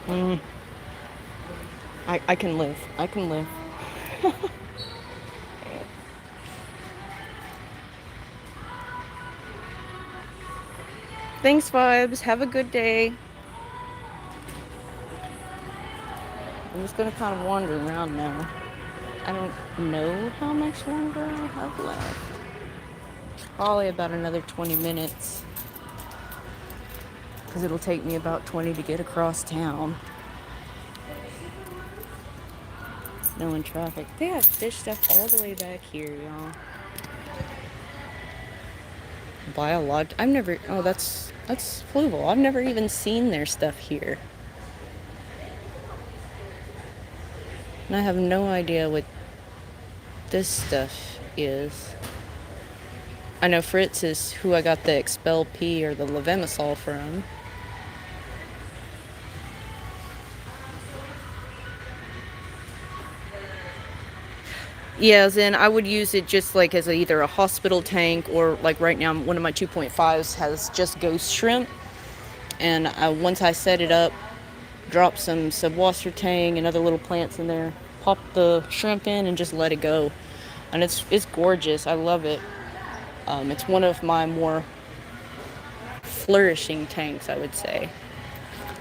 I can live. I can live. Thanks, Vibes. Have a good day. I'm just gonna kind of wander around now. I don't know how much longer I have left. Probably about another 20 minutes. Because it'll take me about 20 to get across town. No in traffic. They have fish stuff all the way back here, y'all. I've never, oh, that's Fluval. I've never even seen their stuff here. And I have no idea what this stuff is. I know Fritz is who I got the Expel P or the Levemisol from. Yeah, then I would use it just like as either a hospital tank or like right now one of my 2.5s has just ghost shrimp. And once I set it up, drop some subwasser tang and other little plants in there, pop the shrimp in and just let it go. And it's gorgeous. I love it. It's one of my more flourishing tanks, I would say.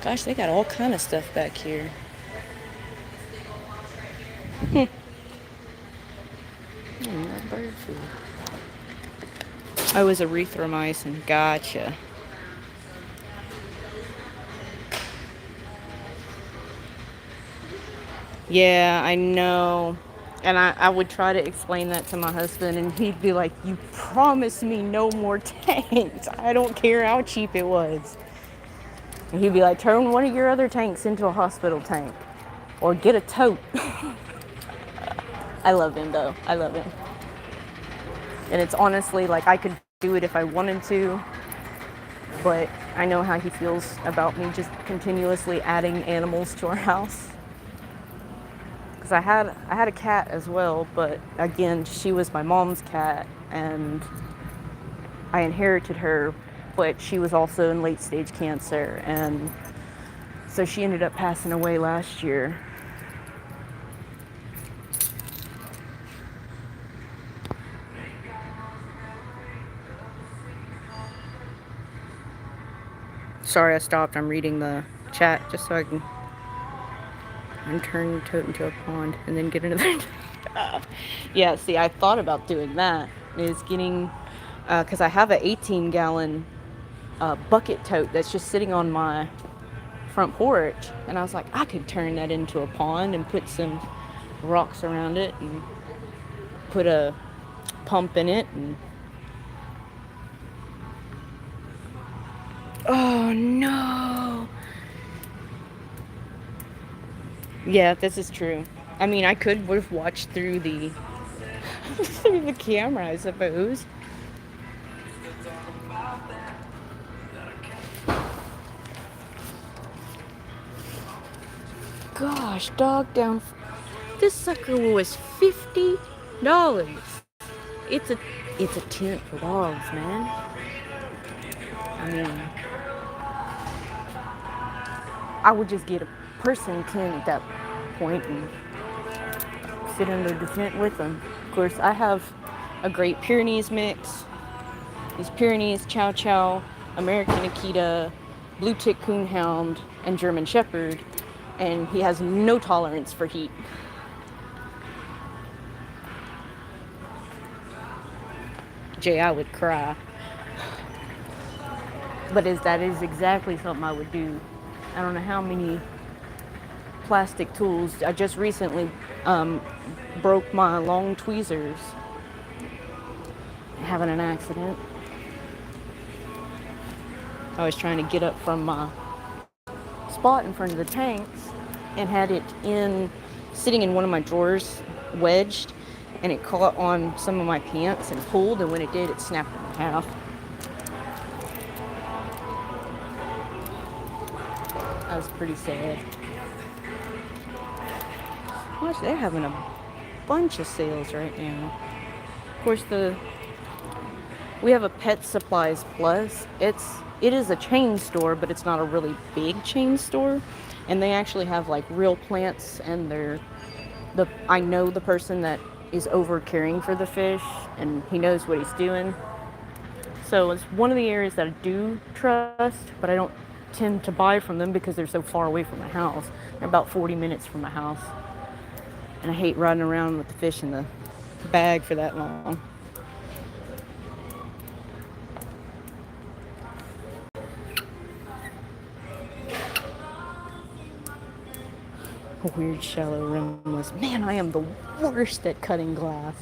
Gosh, they got all kind of stuff back here. More bird food. Oh, it was erythromycin. Gotcha. Yeah, I know. And I would try to explain that to my husband, and he'd be like, "You promised me no more tanks. I don't care how cheap it was." And he'd be like, "Turn one of your other tanks into a hospital tank. Or get a tote." I love him, though. I love him. And it's honestly like I could do it if I wanted to, but I know how he feels about me just continuously adding animals to our house. Because I had a cat as well, but again, she was my mom's cat, and I inherited her, but she was also in late stage cancer, and so she ended up passing away last year. Sorry I stopped. I'm reading the chat just so I can and turn the tote into a pond and then get another. Yeah, see, I thought about doing that. Is getting, because I have an 18-gallon bucket tote that's just sitting on my front porch, and I was like, I could turn that into a pond and put some rocks around it and put a pump in it. And oh no. Yeah, this is true. I mean, I could have watched through the through the camera, I suppose. Gosh, dog down. This sucker was $50. It's a tent for dogs, man. I mean, I would just get a person tent at that point and sit under the tent with them. Of course, I have a great Pyrenees mix. These Pyrenees, Chow Chow, American Akita, Blue Tick Coonhound, and German Shepherd, and he has no tolerance for heat. Jay, I would cry. But that is exactly something I would do. I don't know how many plastic tools. I just recently broke my long tweezers having an accident. I was trying to get up from my spot in front of the tanks and had it sitting in one of my drawers, wedged, and it caught on some of my pants and pulled, and when it did, it snapped in half. That was pretty sad. Watch, they're having a bunch of sales right now. Of course, we have a Pet Supplies Plus. It is a chain store, but it's not a really big chain store, and they actually have like real plants, and I know the person that is over caring for the fish, and he knows what he's doing. So it's one of the areas that I do trust, but I don't tend to buy from them because they're so far away from my house. They're about 40 minutes from my house, and I hate riding around with the fish in the bag for that long. A weird shallow rimless. Man, I am the worst at cutting glass.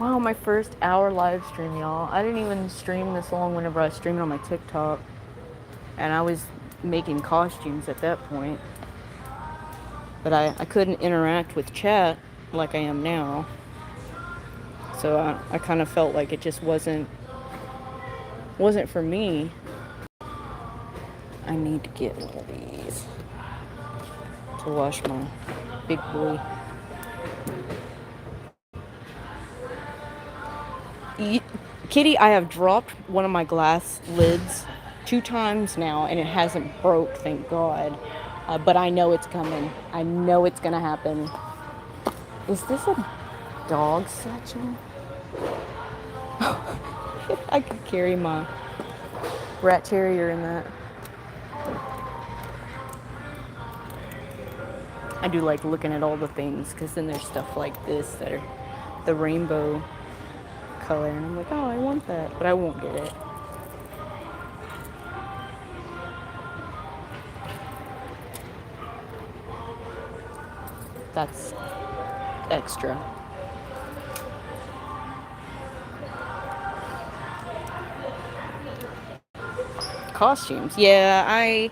Wow, my first hour live stream, y'all. I didn't even stream this long whenever I was streaming on my TikTok. And I was making costumes at that point. But I couldn't interact with chat like I am now. So I kind of felt like it just wasn't for me. I need to get one of these to wash my big boy. Kitty, I have dropped one of my glass lids 2 times now, and it hasn't broke, thank God. But I know it's coming. I know it's gonna happen. Is this a dog section? I could carry my rat terrier in that. I do like looking at all the things, because then there's stuff like this that are the rainbow color, and I'm like, oh, I want that, but I won't get it. That's extra. Costumes. Yeah, I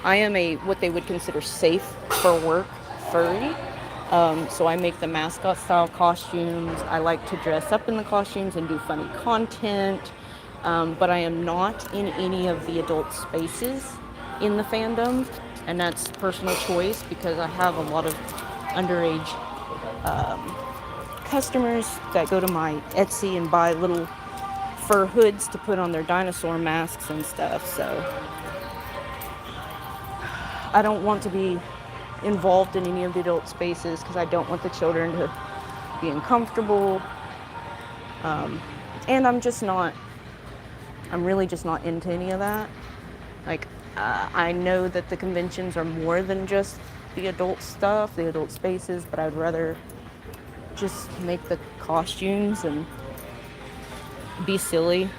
am a what they would consider safe for work furry. So I make the mascot style costumes. I like to dress up in the costumes and do funny content. But I am not in any of the adult spaces in the fandom. And that's personal choice because I have a lot of underage customers that go to my Etsy and buy little fur hoods to put on their dinosaur masks and stuff. So I don't want to be involved in any of the adult spaces because I don't want the children to be uncomfortable. And I'm just not I'm really just not into any of that. Like, I know that the conventions are more than just the adult stuff, the adult spaces, but I'd rather just make the costumes and be silly.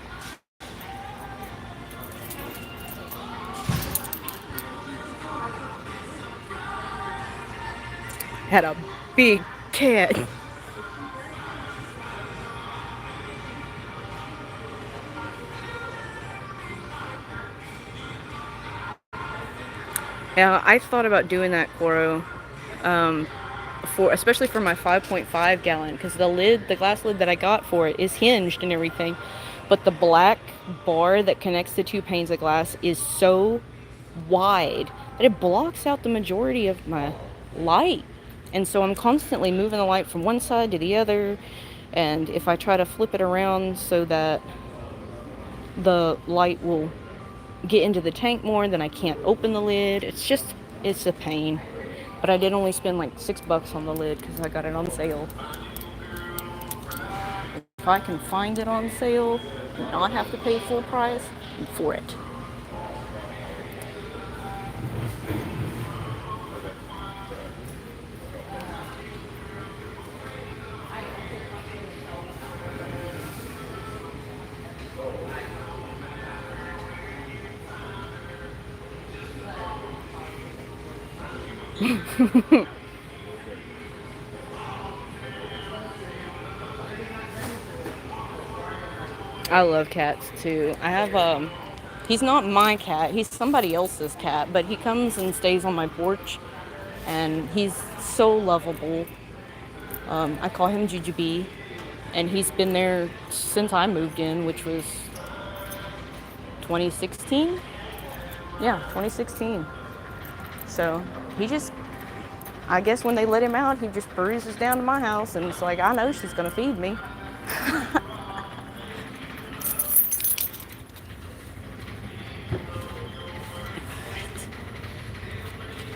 Had a big cat. Yeah, I thought about doing that, Coro, for especially for my 5.5 gallon, because the glass lid that I got for it is hinged and everything, but the black bar that connects the two panes of glass is so wide that it blocks out the majority of my light. And so I'm constantly moving the light from one side to the other. And if I try to flip it around so that the light will get into the tank more, then I can't open the lid. It's a pain. But I did only spend like $6 on the lid because I got it on sale. If I can find it on sale and not have to pay full price, I'm for it. I love cats too. I have he's not my cat, he's somebody else's cat, but he comes and stays on my porch and he's so lovable. I call him Jujubee, and he's been there since I moved in, which was 2016. Yeah, 2016. So he just, I guess when they let him out, he just peruses down to my house, and it's like, I know she's gonna feed me.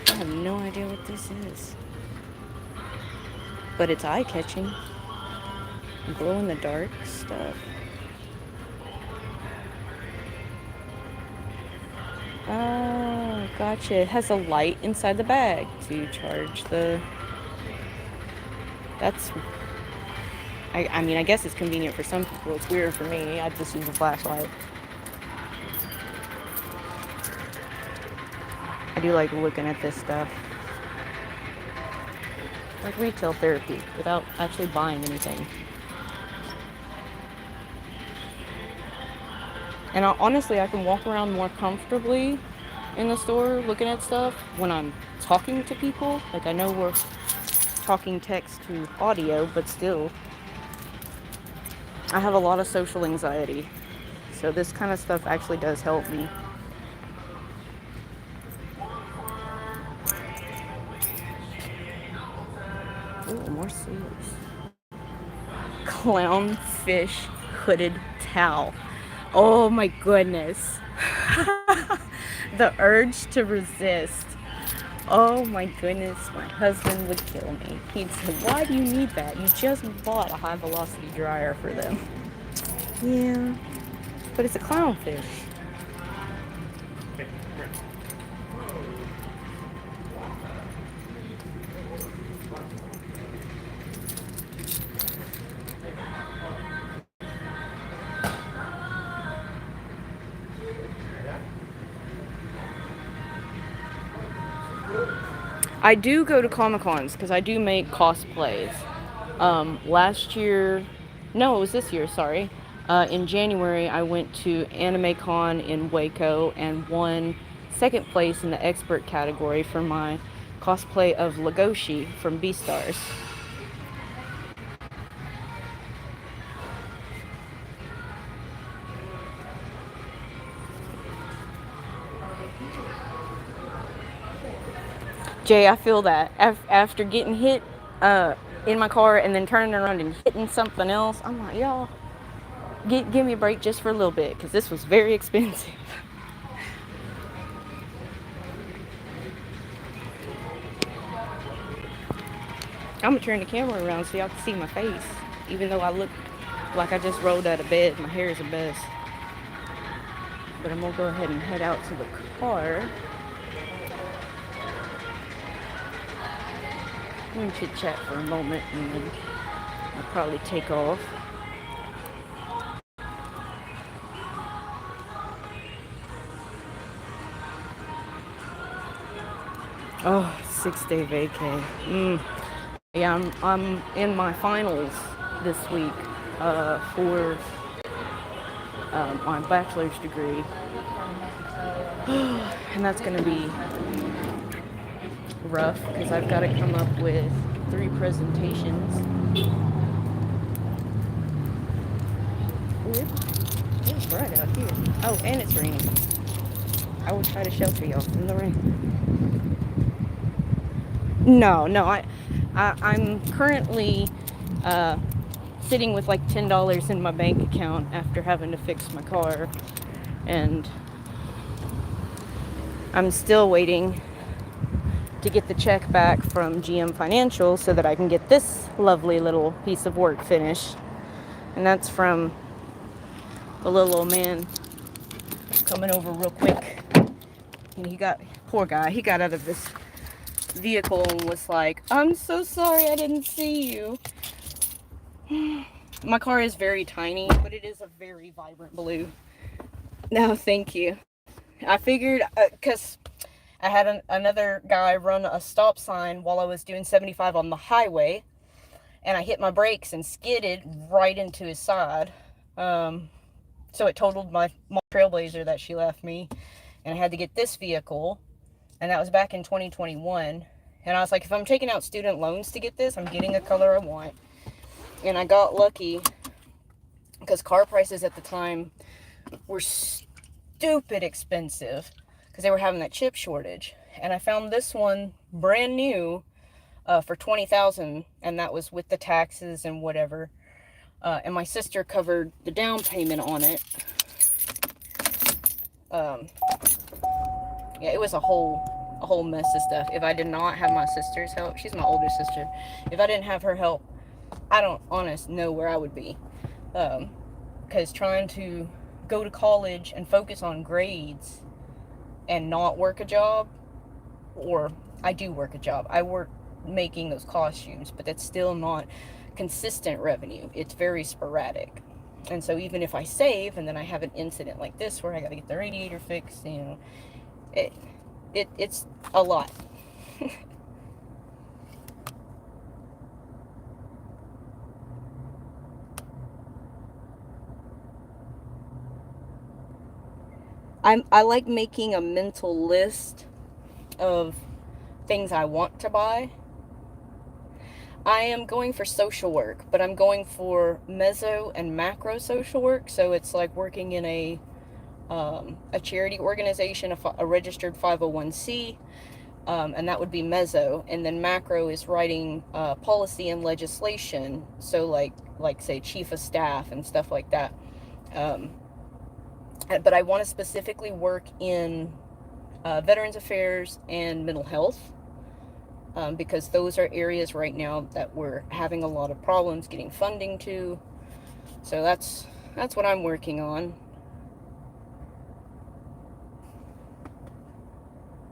I have no idea what this is, but it's eye-catching. Glow-in-the-dark stuff. Oh, gotcha. It has a light inside the bag to charge the... That's... I mean, I guess it's convenient for some people. It's weird for me. I just use a flashlight. I do like looking at this stuff. Like retail therapy without actually buying anything. And honestly, I can walk around more comfortably in the store looking at stuff when I'm talking to people. Like, I know we're talking text to audio, but still, I have a lot of social anxiety. So this kind of stuff actually does help me. Ooh, more seals. Clownfish hooded towel. Oh my goodness. The urge to resist. Oh my goodness, my husband would kill me. He'd say, why do you need that? You just bought a high velocity dryer for them. Yeah, but it's a clownfish. I do go to Comic-Cons because I do make cosplays. Last year, no, it was this year, sorry. In January, I went to Anime Con in Waco and won second place in the expert category for my cosplay of Legoshi from Beastars. Jay, I feel that. After getting hit in my car and then turning around and hitting something else, I'm like, y'all, give me a break just for a little bit, because this was very expensive. I'm going to turn the camera around so y'all can see my face, even though I look like I just rolled out of bed. My hair is a mess. But I'm gonna go ahead and head out to the car. I'm gonna chit chat for a moment and then I'll probably take off. Oh, 6-day vacay. Yeah, I'm in my finals this week for my bachelor's degree, and that's gonna be rough because I've got to come up with 3 presentations. It's bright out here. Oh, and it's raining. I will try to shelter y'all from the rain. No, I'm currently sitting with like $10 in my bank account after having to fix my car, and I'm still waiting to get the check back from GM Financial so that I can get this lovely little piece of work finished. And that's from the little old man coming over real quick. And he got, poor guy, he got out of this vehicle and was like, "I'm so sorry, I didn't see you." My car is very tiny, but it is a very vibrant blue. No, thank you. I figured, because I had another guy run a stop sign while I was doing 75 on the highway, and I hit my brakes and skidded right into his side. So it totaled my Trailblazer that she left me, and I had to get this vehicle, and that was back in 2021. And I was like, if I'm taking out student loans to get this, I'm getting a color I want. And I got lucky because car prices at the time were stupid expensive because they were having that chip shortage. And I found this one brand new for $20,000, and that was with the taxes and whatever. And my sister covered the down payment on it. Yeah, it was a whole mess of stuff. If I did not have my sister's help, she's my older sister. If I didn't have her help, I don't honestly know where I would be. Because trying to go to college and focus on grades and not work a job, or I do work a job. I work making those costumes, but that's still not consistent revenue. It's very sporadic. And so even if I save and then I have an incident like this where I got to get the radiator fixed, you know, it's a lot. I like making a mental list of things I want to buy. I am going for social work, but I'm going for meso and macro social work. So it's like working in a charity organization, a registered 501c, and that would be meso. And then macro is writing policy and legislation. So like say chief of staff and stuff like that. But I want to specifically work in Veterans Affairs and mental health, because those are areas right now that we're having a lot of problems getting funding to. So that's what I'm working on.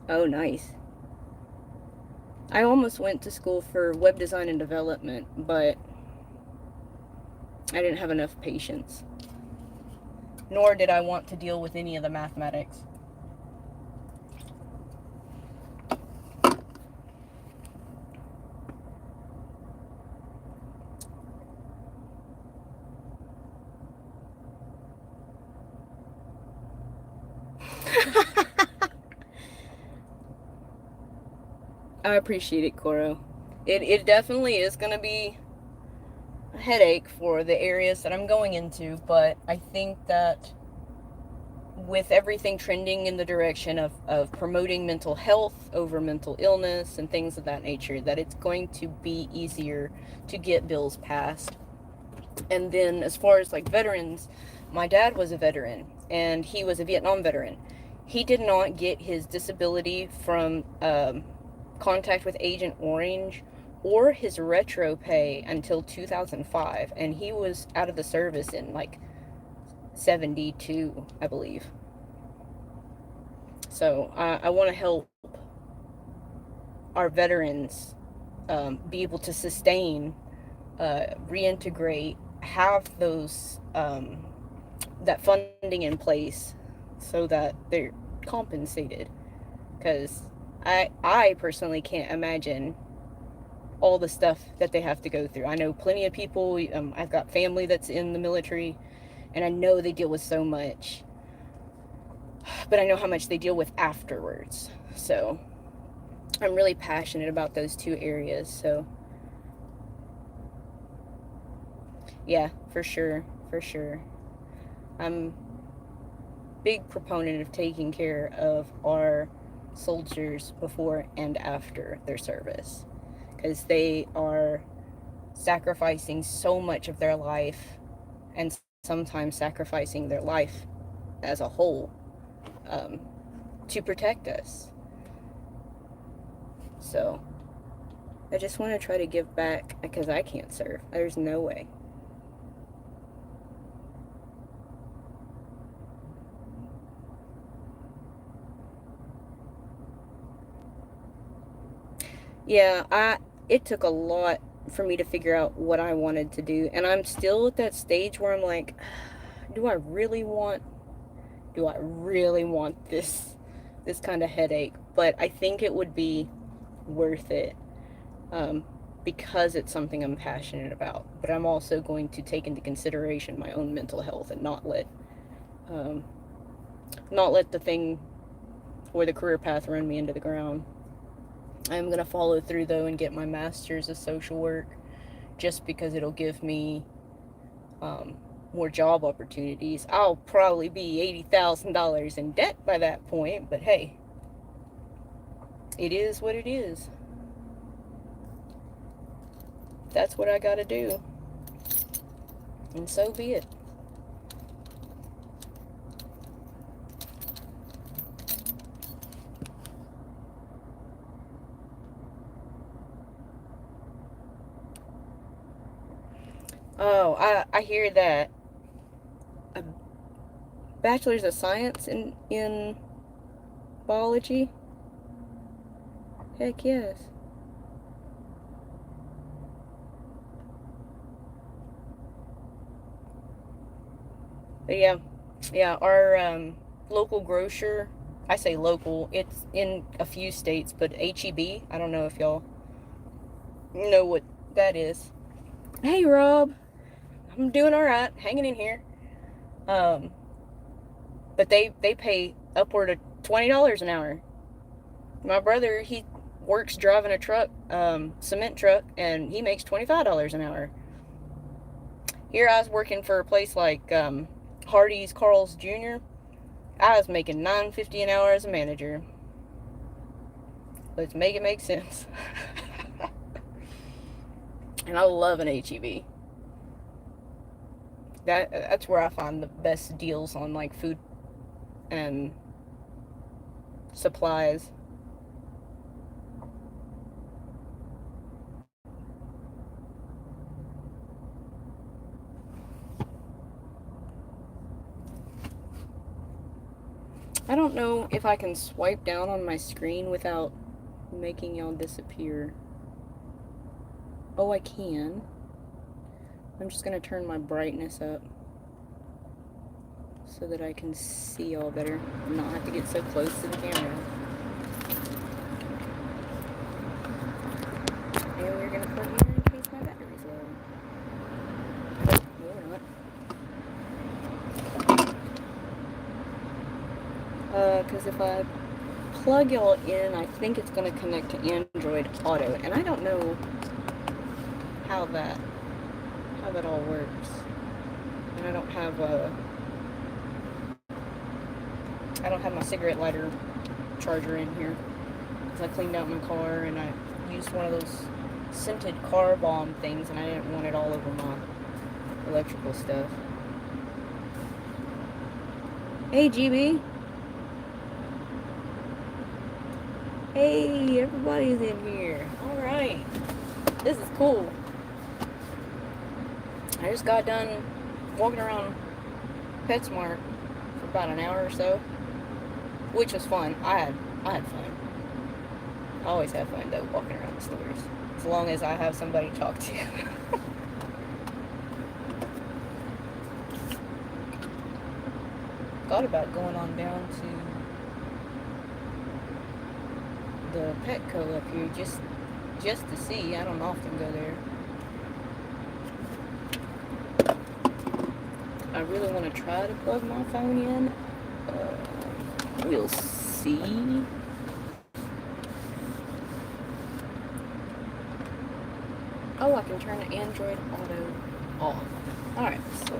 Oh, nice. I almost went to school for web design and development, but I didn't have enough patience. Nor did I want to deal with any of the mathematics. I appreciate it, Coro. It definitely is going to be a headache for the areas that I'm going into, but I think that with everything trending in the direction of promoting mental health over mental illness and things of that nature, that it's going to be easier to get bills passed. And then as far as like veterans, my dad was a veteran, and he was a Vietnam veteran. He did not get his disability from contact with Agent Orange or his retro pay until 2005, and he was out of the service in like 72, I believe. So I want to help our veterans be able to sustain, reintegrate, have those that funding in place so that they're compensated. Because I personally can't imagine all the stuff that they have to go through. I know plenty of people. I've got family that's in the military, and I know they deal with so much, but I know how much they deal with afterwards. So I'm really passionate about those two areas. So yeah, for sure, for sure. I'm big proponent of taking care of our soldiers before and after their service, because they are sacrificing so much of their life, and sometimes sacrificing their life as a whole, um, to protect us. So I just want to try to give back, because I can't serve. There's no way. Yeah, it took a lot for me to figure out what I wanted to do, and I'm still at that stage where I'm like, do I really want this kind of headache? But I think it would be worth it, um, because it's something I'm passionate about. But I'm also going to take into consideration my own mental health, and um, not let the thing or the career path run me into the ground. I'm going to follow through, though, and get my master's of social work, just because it'll give me um, more job opportunities. I'll probably be $80,000 in debt by that point, but hey, it is what it is. That's what I gotta do, and so be it. Oh, I hear that. A bachelor's of science in biology? Heck yes. But yeah, our local grocer, I say local, it's in a few states, but HEB, I don't know if y'all know what that is. Hey, Rob. I'm doing all right, hanging in here. Um, but they pay upward of $20 an hour. My brother, he works driving a truck, cement truck, and he makes $25 an hour. Here I was working for a place like Hardee's Carl's Jr. I was making $9.50 an hour as a manager. Let's make it make sense. And I love an HEB. That's where I find the best deals on like food and supplies. I don't know if I can swipe down on my screen without making y'all disappear. Oh, I can. I'm just gonna turn my brightness up so that I can see y'all better and not have to get so close to the camera. And we're gonna plug in case my battery's low. No, we're not. Because if I plug y'all in, I think it's gonna connect to Android Auto, and I don't know how that all works. And I don't have my cigarette lighter charger in here, because I cleaned out my car and I used one of those scented car bomb things, and I didn't want it all over my electrical stuff. Hey, GB. Hey, everybody's in here. All right, this is cool. I just got done walking around PetSmart for about an hour or so. which was fun. I had fun. I always have fun though walking around the stores, as long as I have somebody to talk to. Thought about going on down to the Petco up here just to see. I don't often go there. I really want to try to plug my phone in. We'll see. Oh, I can turn the Android Auto off. Alright, so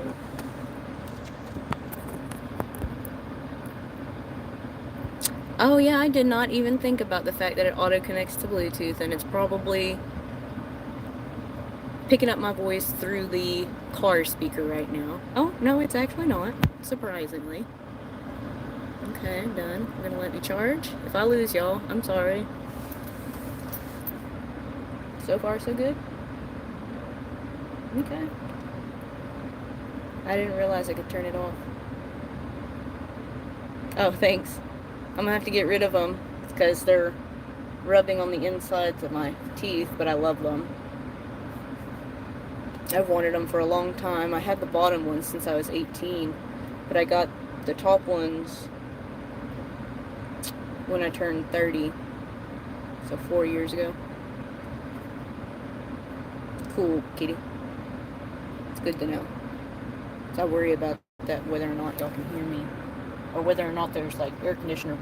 oh yeah, I did not even think about the fact that it auto connects to Bluetooth, and it's probably picking up my voice through the car speaker right now. Oh, no, it's actually not, surprisingly. Okay, done. I'm gonna let me charge. If I lose y'all, I'm sorry. So far, so good? Okay. I didn't realize I could turn it off. Oh, thanks. I'm gonna have to get rid of them because they're rubbing on the insides of my teeth, but I love them. I've wanted them for a long time. I had the bottom ones since I was 18, but I got the top ones when I turned 30, so 4 years ago. Cool, kitty. It's good to know. So I worry about that, whether or not y'all can hear me, or whether or not there's like air conditioner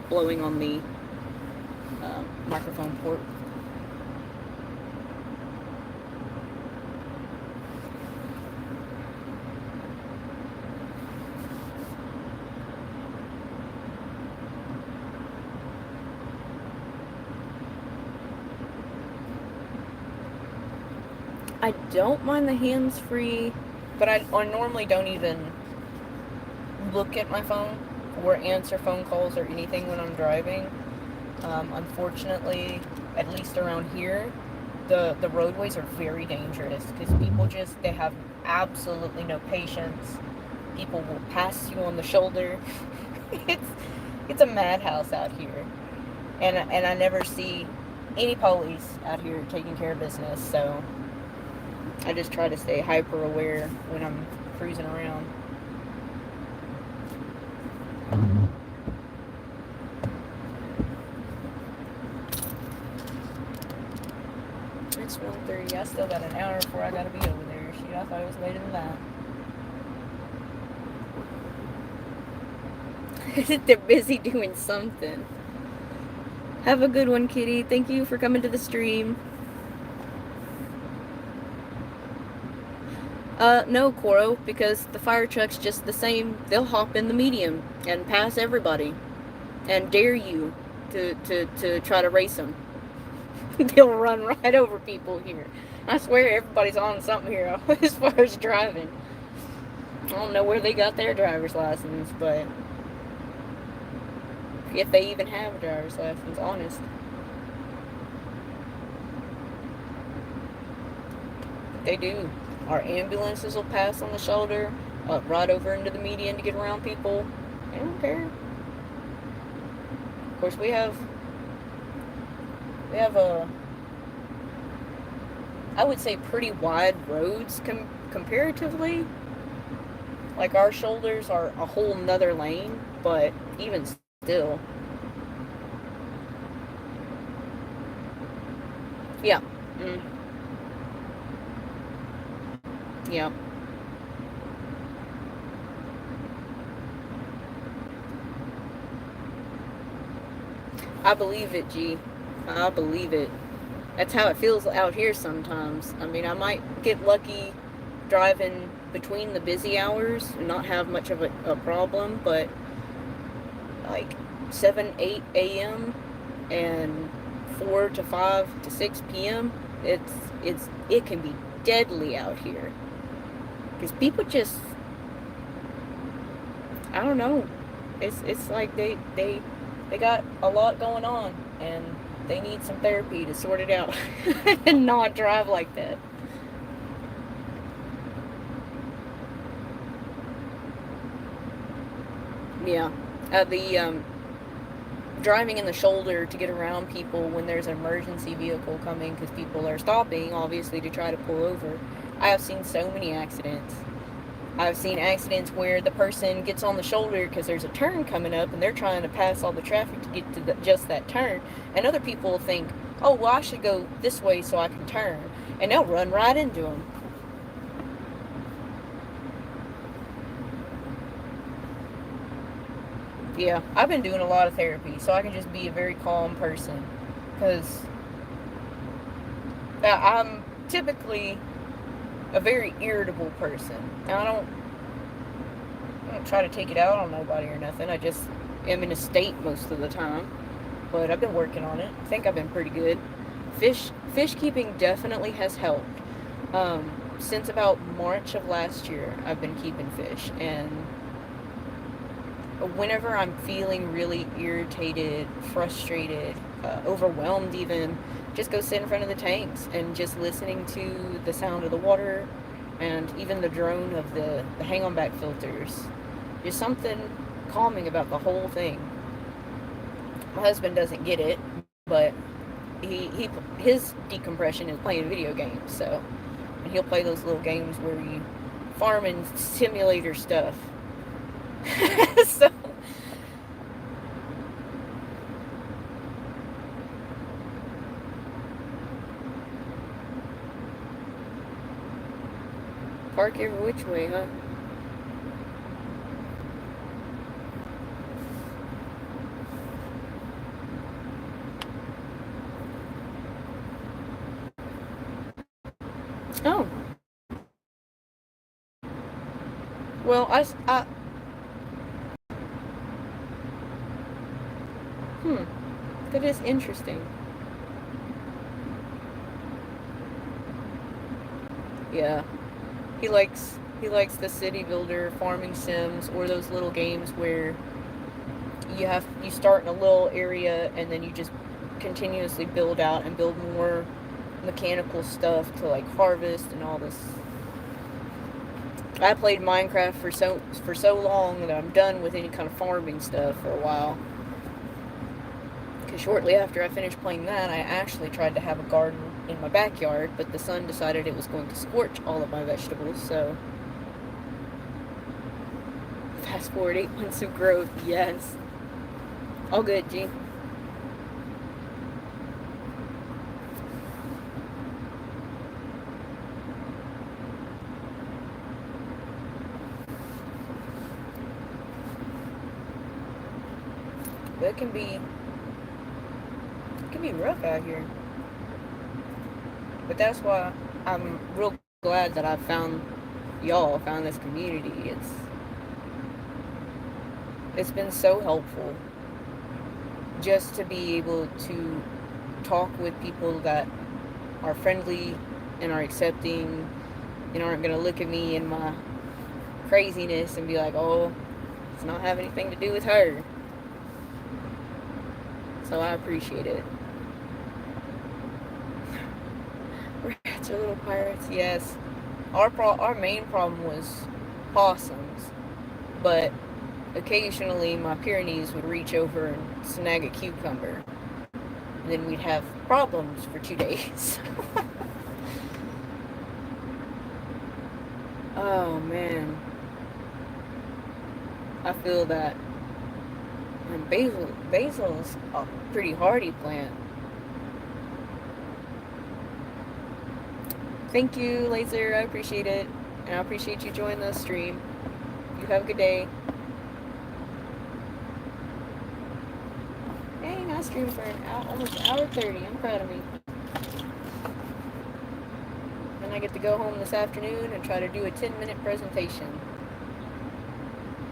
blowing on the microphone port. I don't mind the hands-free, but I normally don't even look at my phone or answer phone calls or anything when I'm driving. Unfortunately, at least around here, the roadways are very dangerous because people they have absolutely no patience. People will pass you on the shoulder. It's a madhouse out here, and I never see any police out here taking care of business. So I just try to stay hyper aware when I'm cruising around. It's 1:30. I still got an hour before I gotta be over there. Shoot, I thought it was later than that. They're busy doing something. Have a good one, kitty. Thank you for coming to the stream. No, Coro, because the fire truck's just the same. They'll hop in the medium and pass everybody and dare you to try to race them. They'll run right over people here. I swear everybody's on something here as far as driving. I don't know where they got their driver's license, but if they even have a driver's license, honest. They do. Our ambulances will pass on the shoulder, right over into the median to get around people. They don't care. Of course, we have I would say pretty wide roads comparatively. Like our shoulders are a whole nother lane, but even still. Yeah. Yeah. I believe it, G. I believe it. That's how it feels out here sometimes. I mean, I might get lucky driving between the busy hours and not have much of a problem, but like 7, 8 a.m. and 4 to 5 to 6 p.m. it can be deadly out here. Because people just, I don't know. It's like they got a lot going on and they need some therapy to sort it out and not drive like that. Yeah, The driving in the shoulder to get around people when there's an emergency vehicle coming because people are stopping, obviously, to try to pull over. I have seen so many accidents. I've seen accidents where the person gets on the shoulder because there's a turn coming up and they're trying to pass all the traffic to get to just that turn. And other people think, oh, well, I should go this way so I can turn. And they'll run right into them. Yeah, I've been doing a lot of therapy, so I can just be a very calm person. Because I'm typically a very irritable person. And I don't try to take it out on nobody or nothing. I just am in a state most of the time. But I've been working on it. I think I've been pretty good. Fish keeping definitely has helped. Since about March of last year, I've been keeping fish. And whenever I'm feeling really irritated, frustrated, overwhelmed even, just go sit in front of the tanks and just listening to the sound of the water and even the drone of the hang-on back filters. There's something calming about the whole thing. My husband doesn't get it, but his decompression is playing video games, so, and he'll play those little games where you farm and simulator stuff. So park every which way, huh? Oh, well, that is interesting. Yeah, he likes the city builder farming sims or those little games where you start in a little area and then you just continuously build out and build more mechanical stuff to like harvest and all this. I played Minecraft for so long that I'm done with any kind of farming stuff for a while. Because shortly after I finished playing that, I actually tried to have a garden in my backyard, but the sun decided it was going to scorch all of my vegetables, so fast forward 8 months of growth, yes. All good, G. But it can be rough out here. But that's why I'm real glad that I found this community. It's been so helpful just to be able to talk with people that are friendly and are accepting and aren't going to look at me and my craziness and be like, oh, it's not have anything to do with her. So I appreciate it. Rats are little pirates, yes. Our main problem was possums, but occasionally my Pyrenees would reach over and snag a cucumber. And then we'd have problems for 2 days. Oh man. I feel that. And basil's a pretty hardy plant. Thank you, Laser. I appreciate it. And I appreciate you joining the stream. You have a good day. Dang, I streamed for almost an hour 30. I'm proud of me. And I get to go home this afternoon and try to do a 10-minute presentation.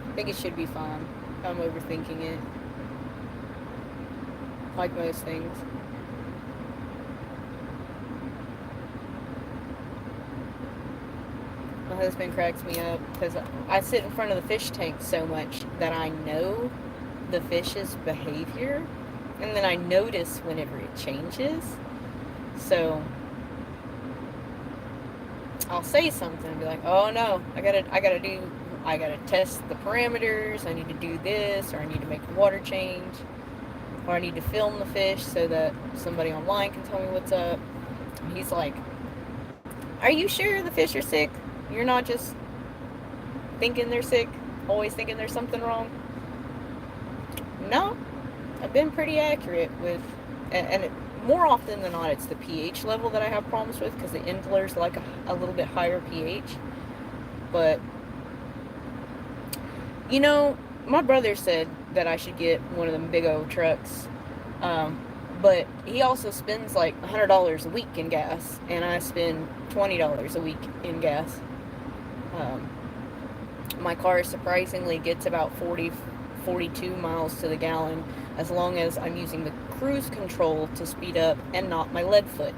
I think it should be fine. I'm overthinking it. Like most things. My husband cracks me up because I sit in front of the fish tank so much that I know the fish's behavior, and then I notice whenever it changes. So I'll say something and be like, "Oh no, I gotta do I gotta test the parameters, I need to do this, or I need to make a water change, or I need to film the fish so that somebody online can tell me what's up. And he's like, are you sure the fish are sick? You're not just thinking they're sick, always thinking there's something wrong? No, I've been pretty accurate with, and more often than not, it's the pH level that I have problems with, because the indler's like a little bit higher pH. But, you know, my brother said that I should get one of them big old trucks. But he also spends like $100 a week in gas, and I spend $20 a week in gas. My car surprisingly gets about 42 miles to the gallon, as long as I'm using the cruise control to speed up and not my lead foot.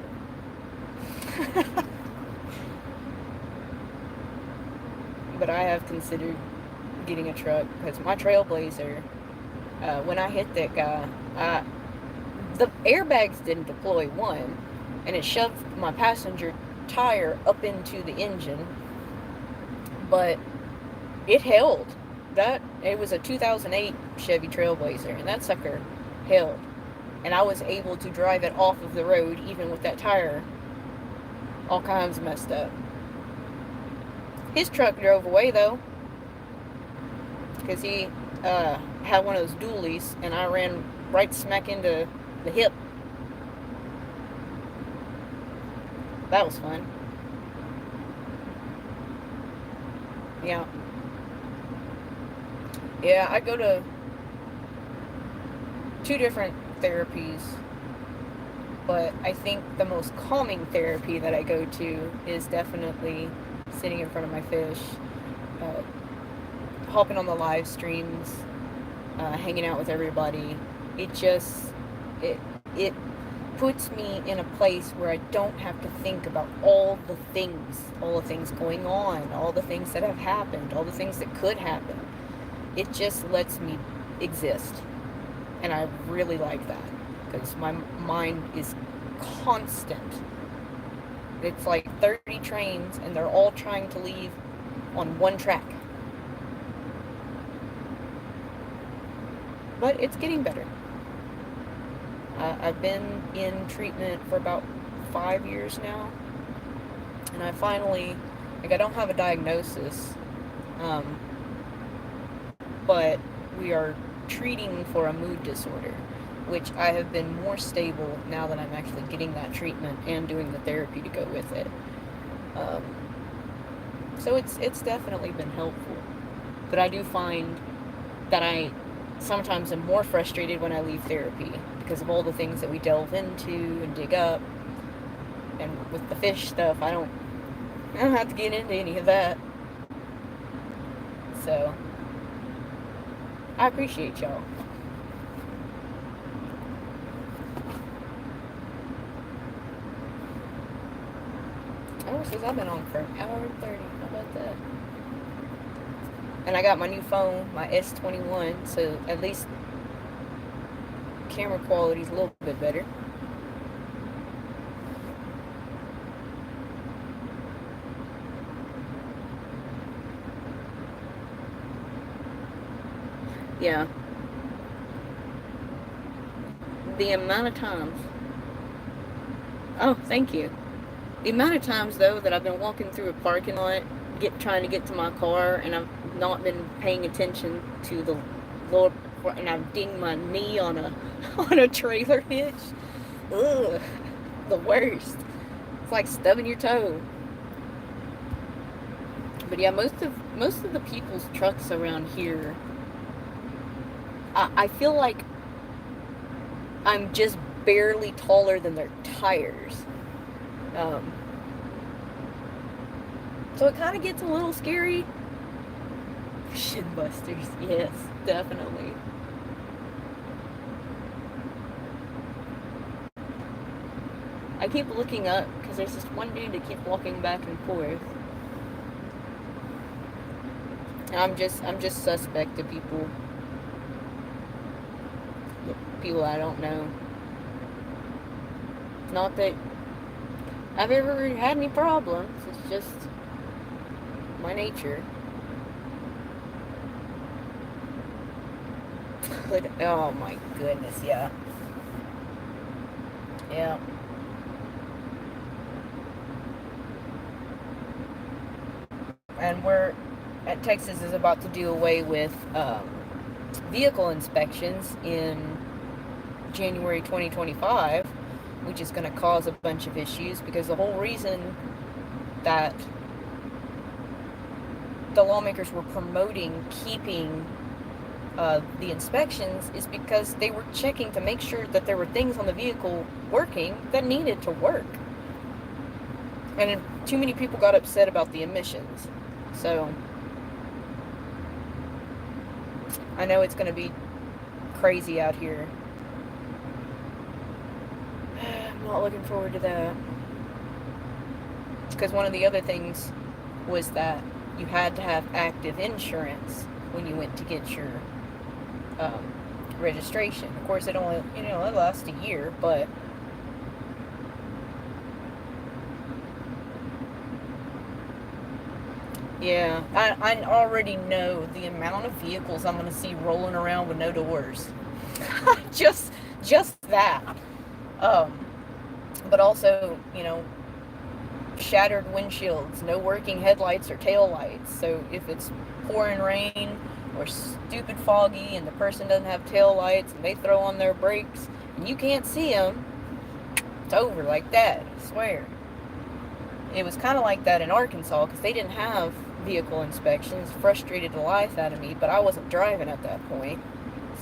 But I have considered getting a truck, because my Trailblazer, when I hit that guy, the airbags didn't deploy, one, and it shoved my passenger tire up into the engine, but it held. It was a 2008 Chevy Trailblazer, and that sucker held, and I was able to drive it off of the road even with that tire all kinds messed up. His truck drove away though, because he had one of those dualies, and I ran right smack into the hip. That was fun. Yeah, I go to 2 different therapies, but I think the most calming therapy that I go to is definitely sitting in front of my fish, hopping on the live streams, hanging out with everybody. It puts me in a place where I don't have to think about all the things going on, all the things that have happened, all the things that could happen. It just lets me exist, and I really like that, because my mind is constant. It's like 30 trains, and they're all trying to leave on one track. But it's getting better. I've been in treatment for about 5 years now, and I finally, I don't have a diagnosis, but we are treating for a mood disorder, which I have been more stable now that I'm actually getting that treatment and doing the therapy to go with it. So it's definitely been helpful. But I do find that I sometimes am more frustrated when I leave therapy, because of all the things that we delve into and dig up. And with the fish stuff, I don't have to get into any of that. So I appreciate y'all. Oh, it says I've been on for an hour and 30. How about that? And I got my new phone, my S21, so at least camera quality is a little bit better. Yeah. The amount of times. Oh, thank you. The amount of times, though, that I've been walking through a parking lot, trying to get to my car, and I've not been paying attention to the lower, and I've dinged my knee on a trailer hitch. Ugh, the worst. It's like stubbing your toe. But yeah, most of the people's trucks around here, I feel like I'm just barely taller than their tires. So it kind of gets a little scary. Shin busters, yes, definitely. I keep looking up because there's this one dude that keeps walking back and forth. And I'm just suspect to people I don't know. Not that I've ever had any problems. It's just my nature. good. Oh my goodness, yeah. Yeah. And we're at Texas is about to do away with vehicle inspections in January 2025, which is going to cause a bunch of issues because the whole reason that the lawmakers were promoting keeping the inspections is because they were checking to make sure that there were things on the vehicle working that needed to work. And too many people got upset about the emissions. So I know it's going to be crazy out here. I'm not looking forward to that. Because one of the other things was that you had to have active insurance when you went to get your registration. Of course, it only, it lasts a year, but yeah, I already know the amount of vehicles I'm going to see rolling around with no doors. just that. But also, shattered windshields, no working headlights or tail lights. So if it's pouring rain or stupid foggy and the person doesn't have tail lights and they throw on their brakes and you can't see them, it's over like that, I swear. It was kind of like that in Arkansas because they didn't have vehicle inspections. Frustrated the life out of me, but I wasn't driving at that point,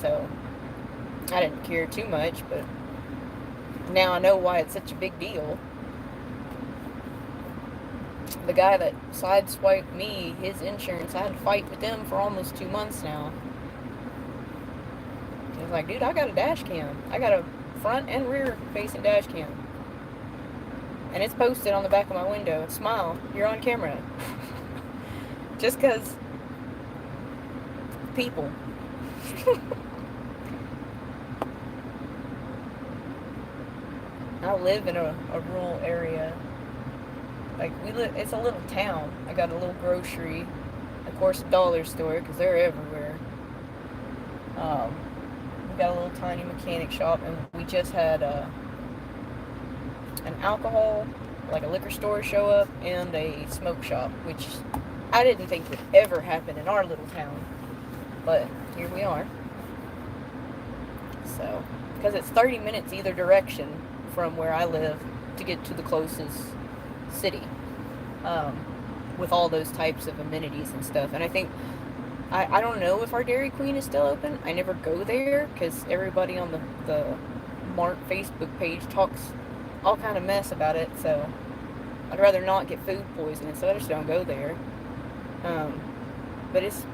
so I didn't care too much. But now I know why it's such a big deal. The guy that sideswiped me, his insurance, I had to fight with them for almost 2 months now. He was like, dude, I got a dash cam. I got a front and rear facing dash cam. And it's posted on the back of my window. Smile, you're on camera. Just because people. I live in a rural area. Like, it's a little town. I got a little grocery, of course a dollar store, because they're everywhere. We got a little tiny mechanic shop, and we just had an alcohol, like a liquor store show up, and a smoke shop, which I didn't think would ever happen in our little town, but here we are. So, because it's 30 minutes either direction from where I live to get to the closest city, with all those types of amenities and stuff. And I think, I don't know if our Dairy Queen is still open. I never go there because everybody on the Mart Facebook page talks all kind of mess about it, so I'd rather not get food poisoning, so I just don't go there. But it's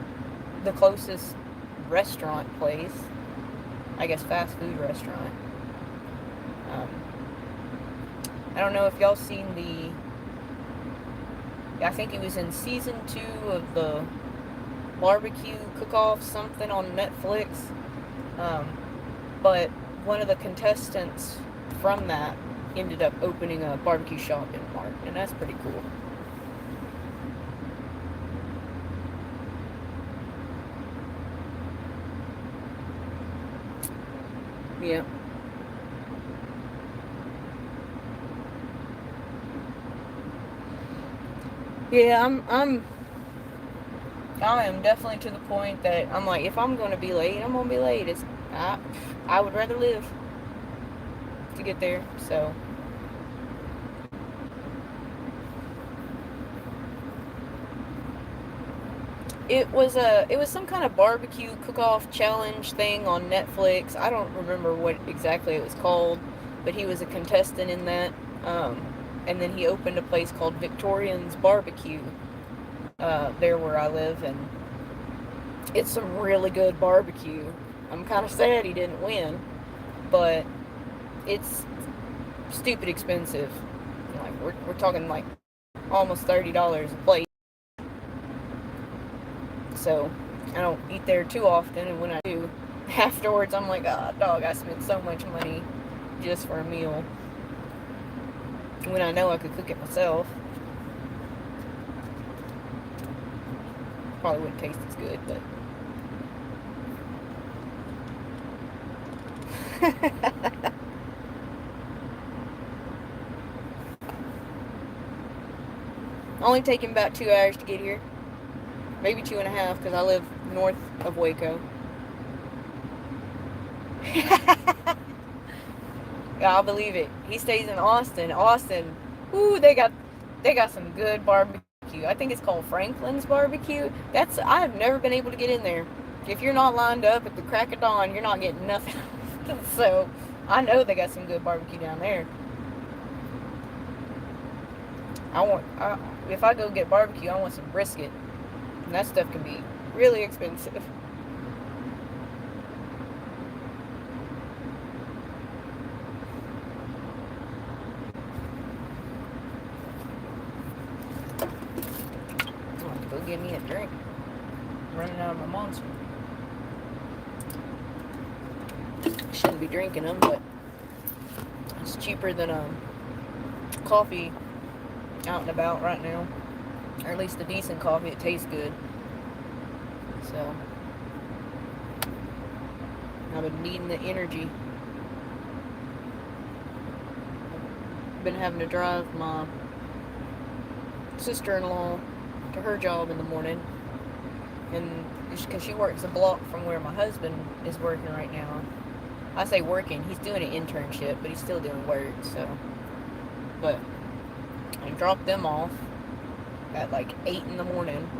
the closest restaurant place, I guess fast food restaurant. I don't know if y'all seen I think it was in season 2 of the barbecue cook-off something on Netflix. But one of the contestants from that ended up opening a barbecue shop in Mart, and that's pretty cool. Yeah. Yeah, I am definitely to the point that I'm like, if I'm going to be late, I'm going to be late. I would rather live to get there, so. It was some kind of barbecue cook-off challenge thing on Netflix. I don't remember what exactly it was called, but he was a contestant in that. And then he opened a place called Victorian's Barbecue there where I live, and it's some really good barbecue. I'm kind of sad he didn't win, but it's stupid expensive. Like we're talking like almost $30 a plate. So I don't eat there too often, and when I do, afterwards I'm like, ah, dog, I spent so much money just for a meal when I know I could cook it myself. Probably wouldn't taste as good, but Only taking about 2 hours to get here. Maybe 2.5 because I live north of Waco. Yeah, I'll believe it. He stays in Austin. Austin, ooh, they got some good barbecue. I think it's called Franklin's Barbecue. I have never been able to get in there. If you're not lined up at the crack of dawn, you're not getting nothing. So I know they got some good barbecue down there. If I go get barbecue, I want some brisket, and that stuff can be really expensive. I'll have to go get me a drink. I'm running out of my Monster. Shouldn't be drinking them, but it's cheaper than coffee out and about right now, or at least a decent coffee. It tastes good. So I've been needing the energy. I've been having to drive my sister-in-law to her job in the morning, and because she works a block from where my husband is working right now. I say working, he's doing an internship, but he's still doing work. So, but I dropped them off at like 8 in the morning.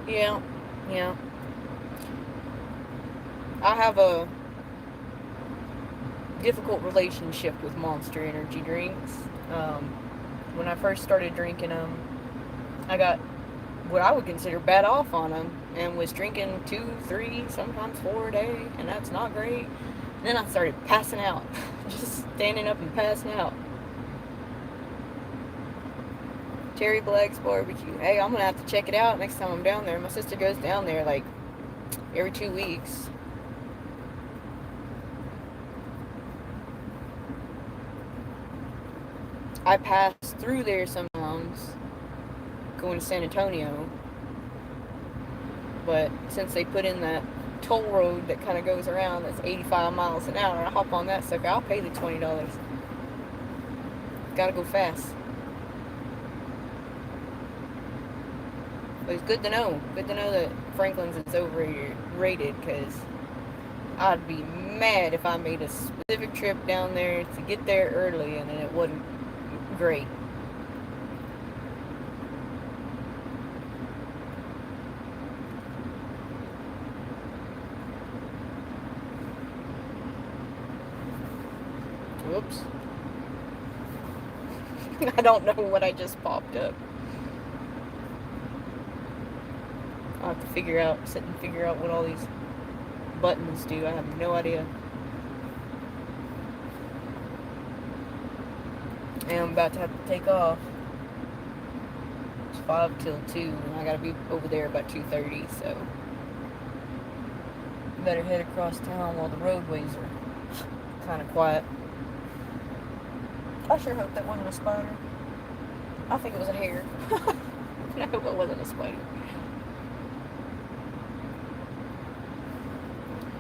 Yeah. I have a difficult relationship with Monster energy drinks. When I first started drinking them, I got what I would consider bad off on them and was drinking 2, 3, sometimes 4 a day, and that's not great. And then I started passing out, just standing up and passing out. Terry Black's Barbecue. Hey, I'm gonna have to check it out next time I'm down there. My sister goes down there like every 2 weeks. I pass through there sometimes going to San Antonio, but since they put in that toll road that kind of goes around that's 85 miles an hour, I hop on that sucker. I'll pay the $20. Gotta go fast. But it's good to know. Good to know that Franklin's is overrated, because I'd be mad if I made a specific trip down there to get there early and then it wasn't great. Whoops. I don't know what I just popped up. I'll have to sit and figure out what all these buttons do. I have no idea. And I'm about to have to take off. It's 5 till 2, and I gotta be over there about 2:30, so better head across town while the roadways are kind of quiet. I sure hope that wasn't a spider. I think it was a hare. I hope it wasn't a spider.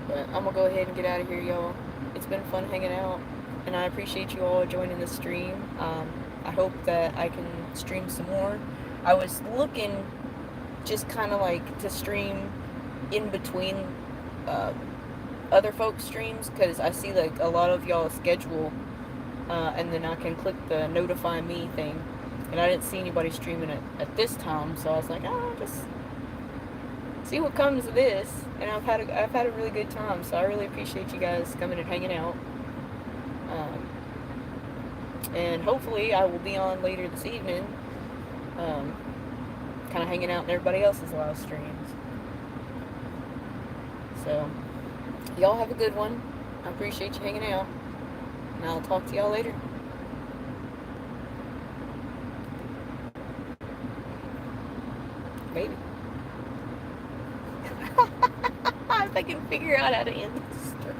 But I'm gonna go ahead and get out of here, y'all. It's been fun hanging out, and I appreciate you all joining the stream. I hope that I can stream some more. I was looking just kind of like to stream in between other folks' streams, because I see like a lot of y'all schedule, and then I can click the notify me thing, and I didn't see anybody streaming it at this time, so I was like, I'll just see what comes of this. And I've had a really good time, so I really appreciate you guys coming and hanging out. And hopefully I will be on later this evening, kind of hanging out in everybody else's live streams. So y'all have a good one. I appreciate you hanging out, and I'll talk to y'all later. Maybe. If I can figure out how to end this story.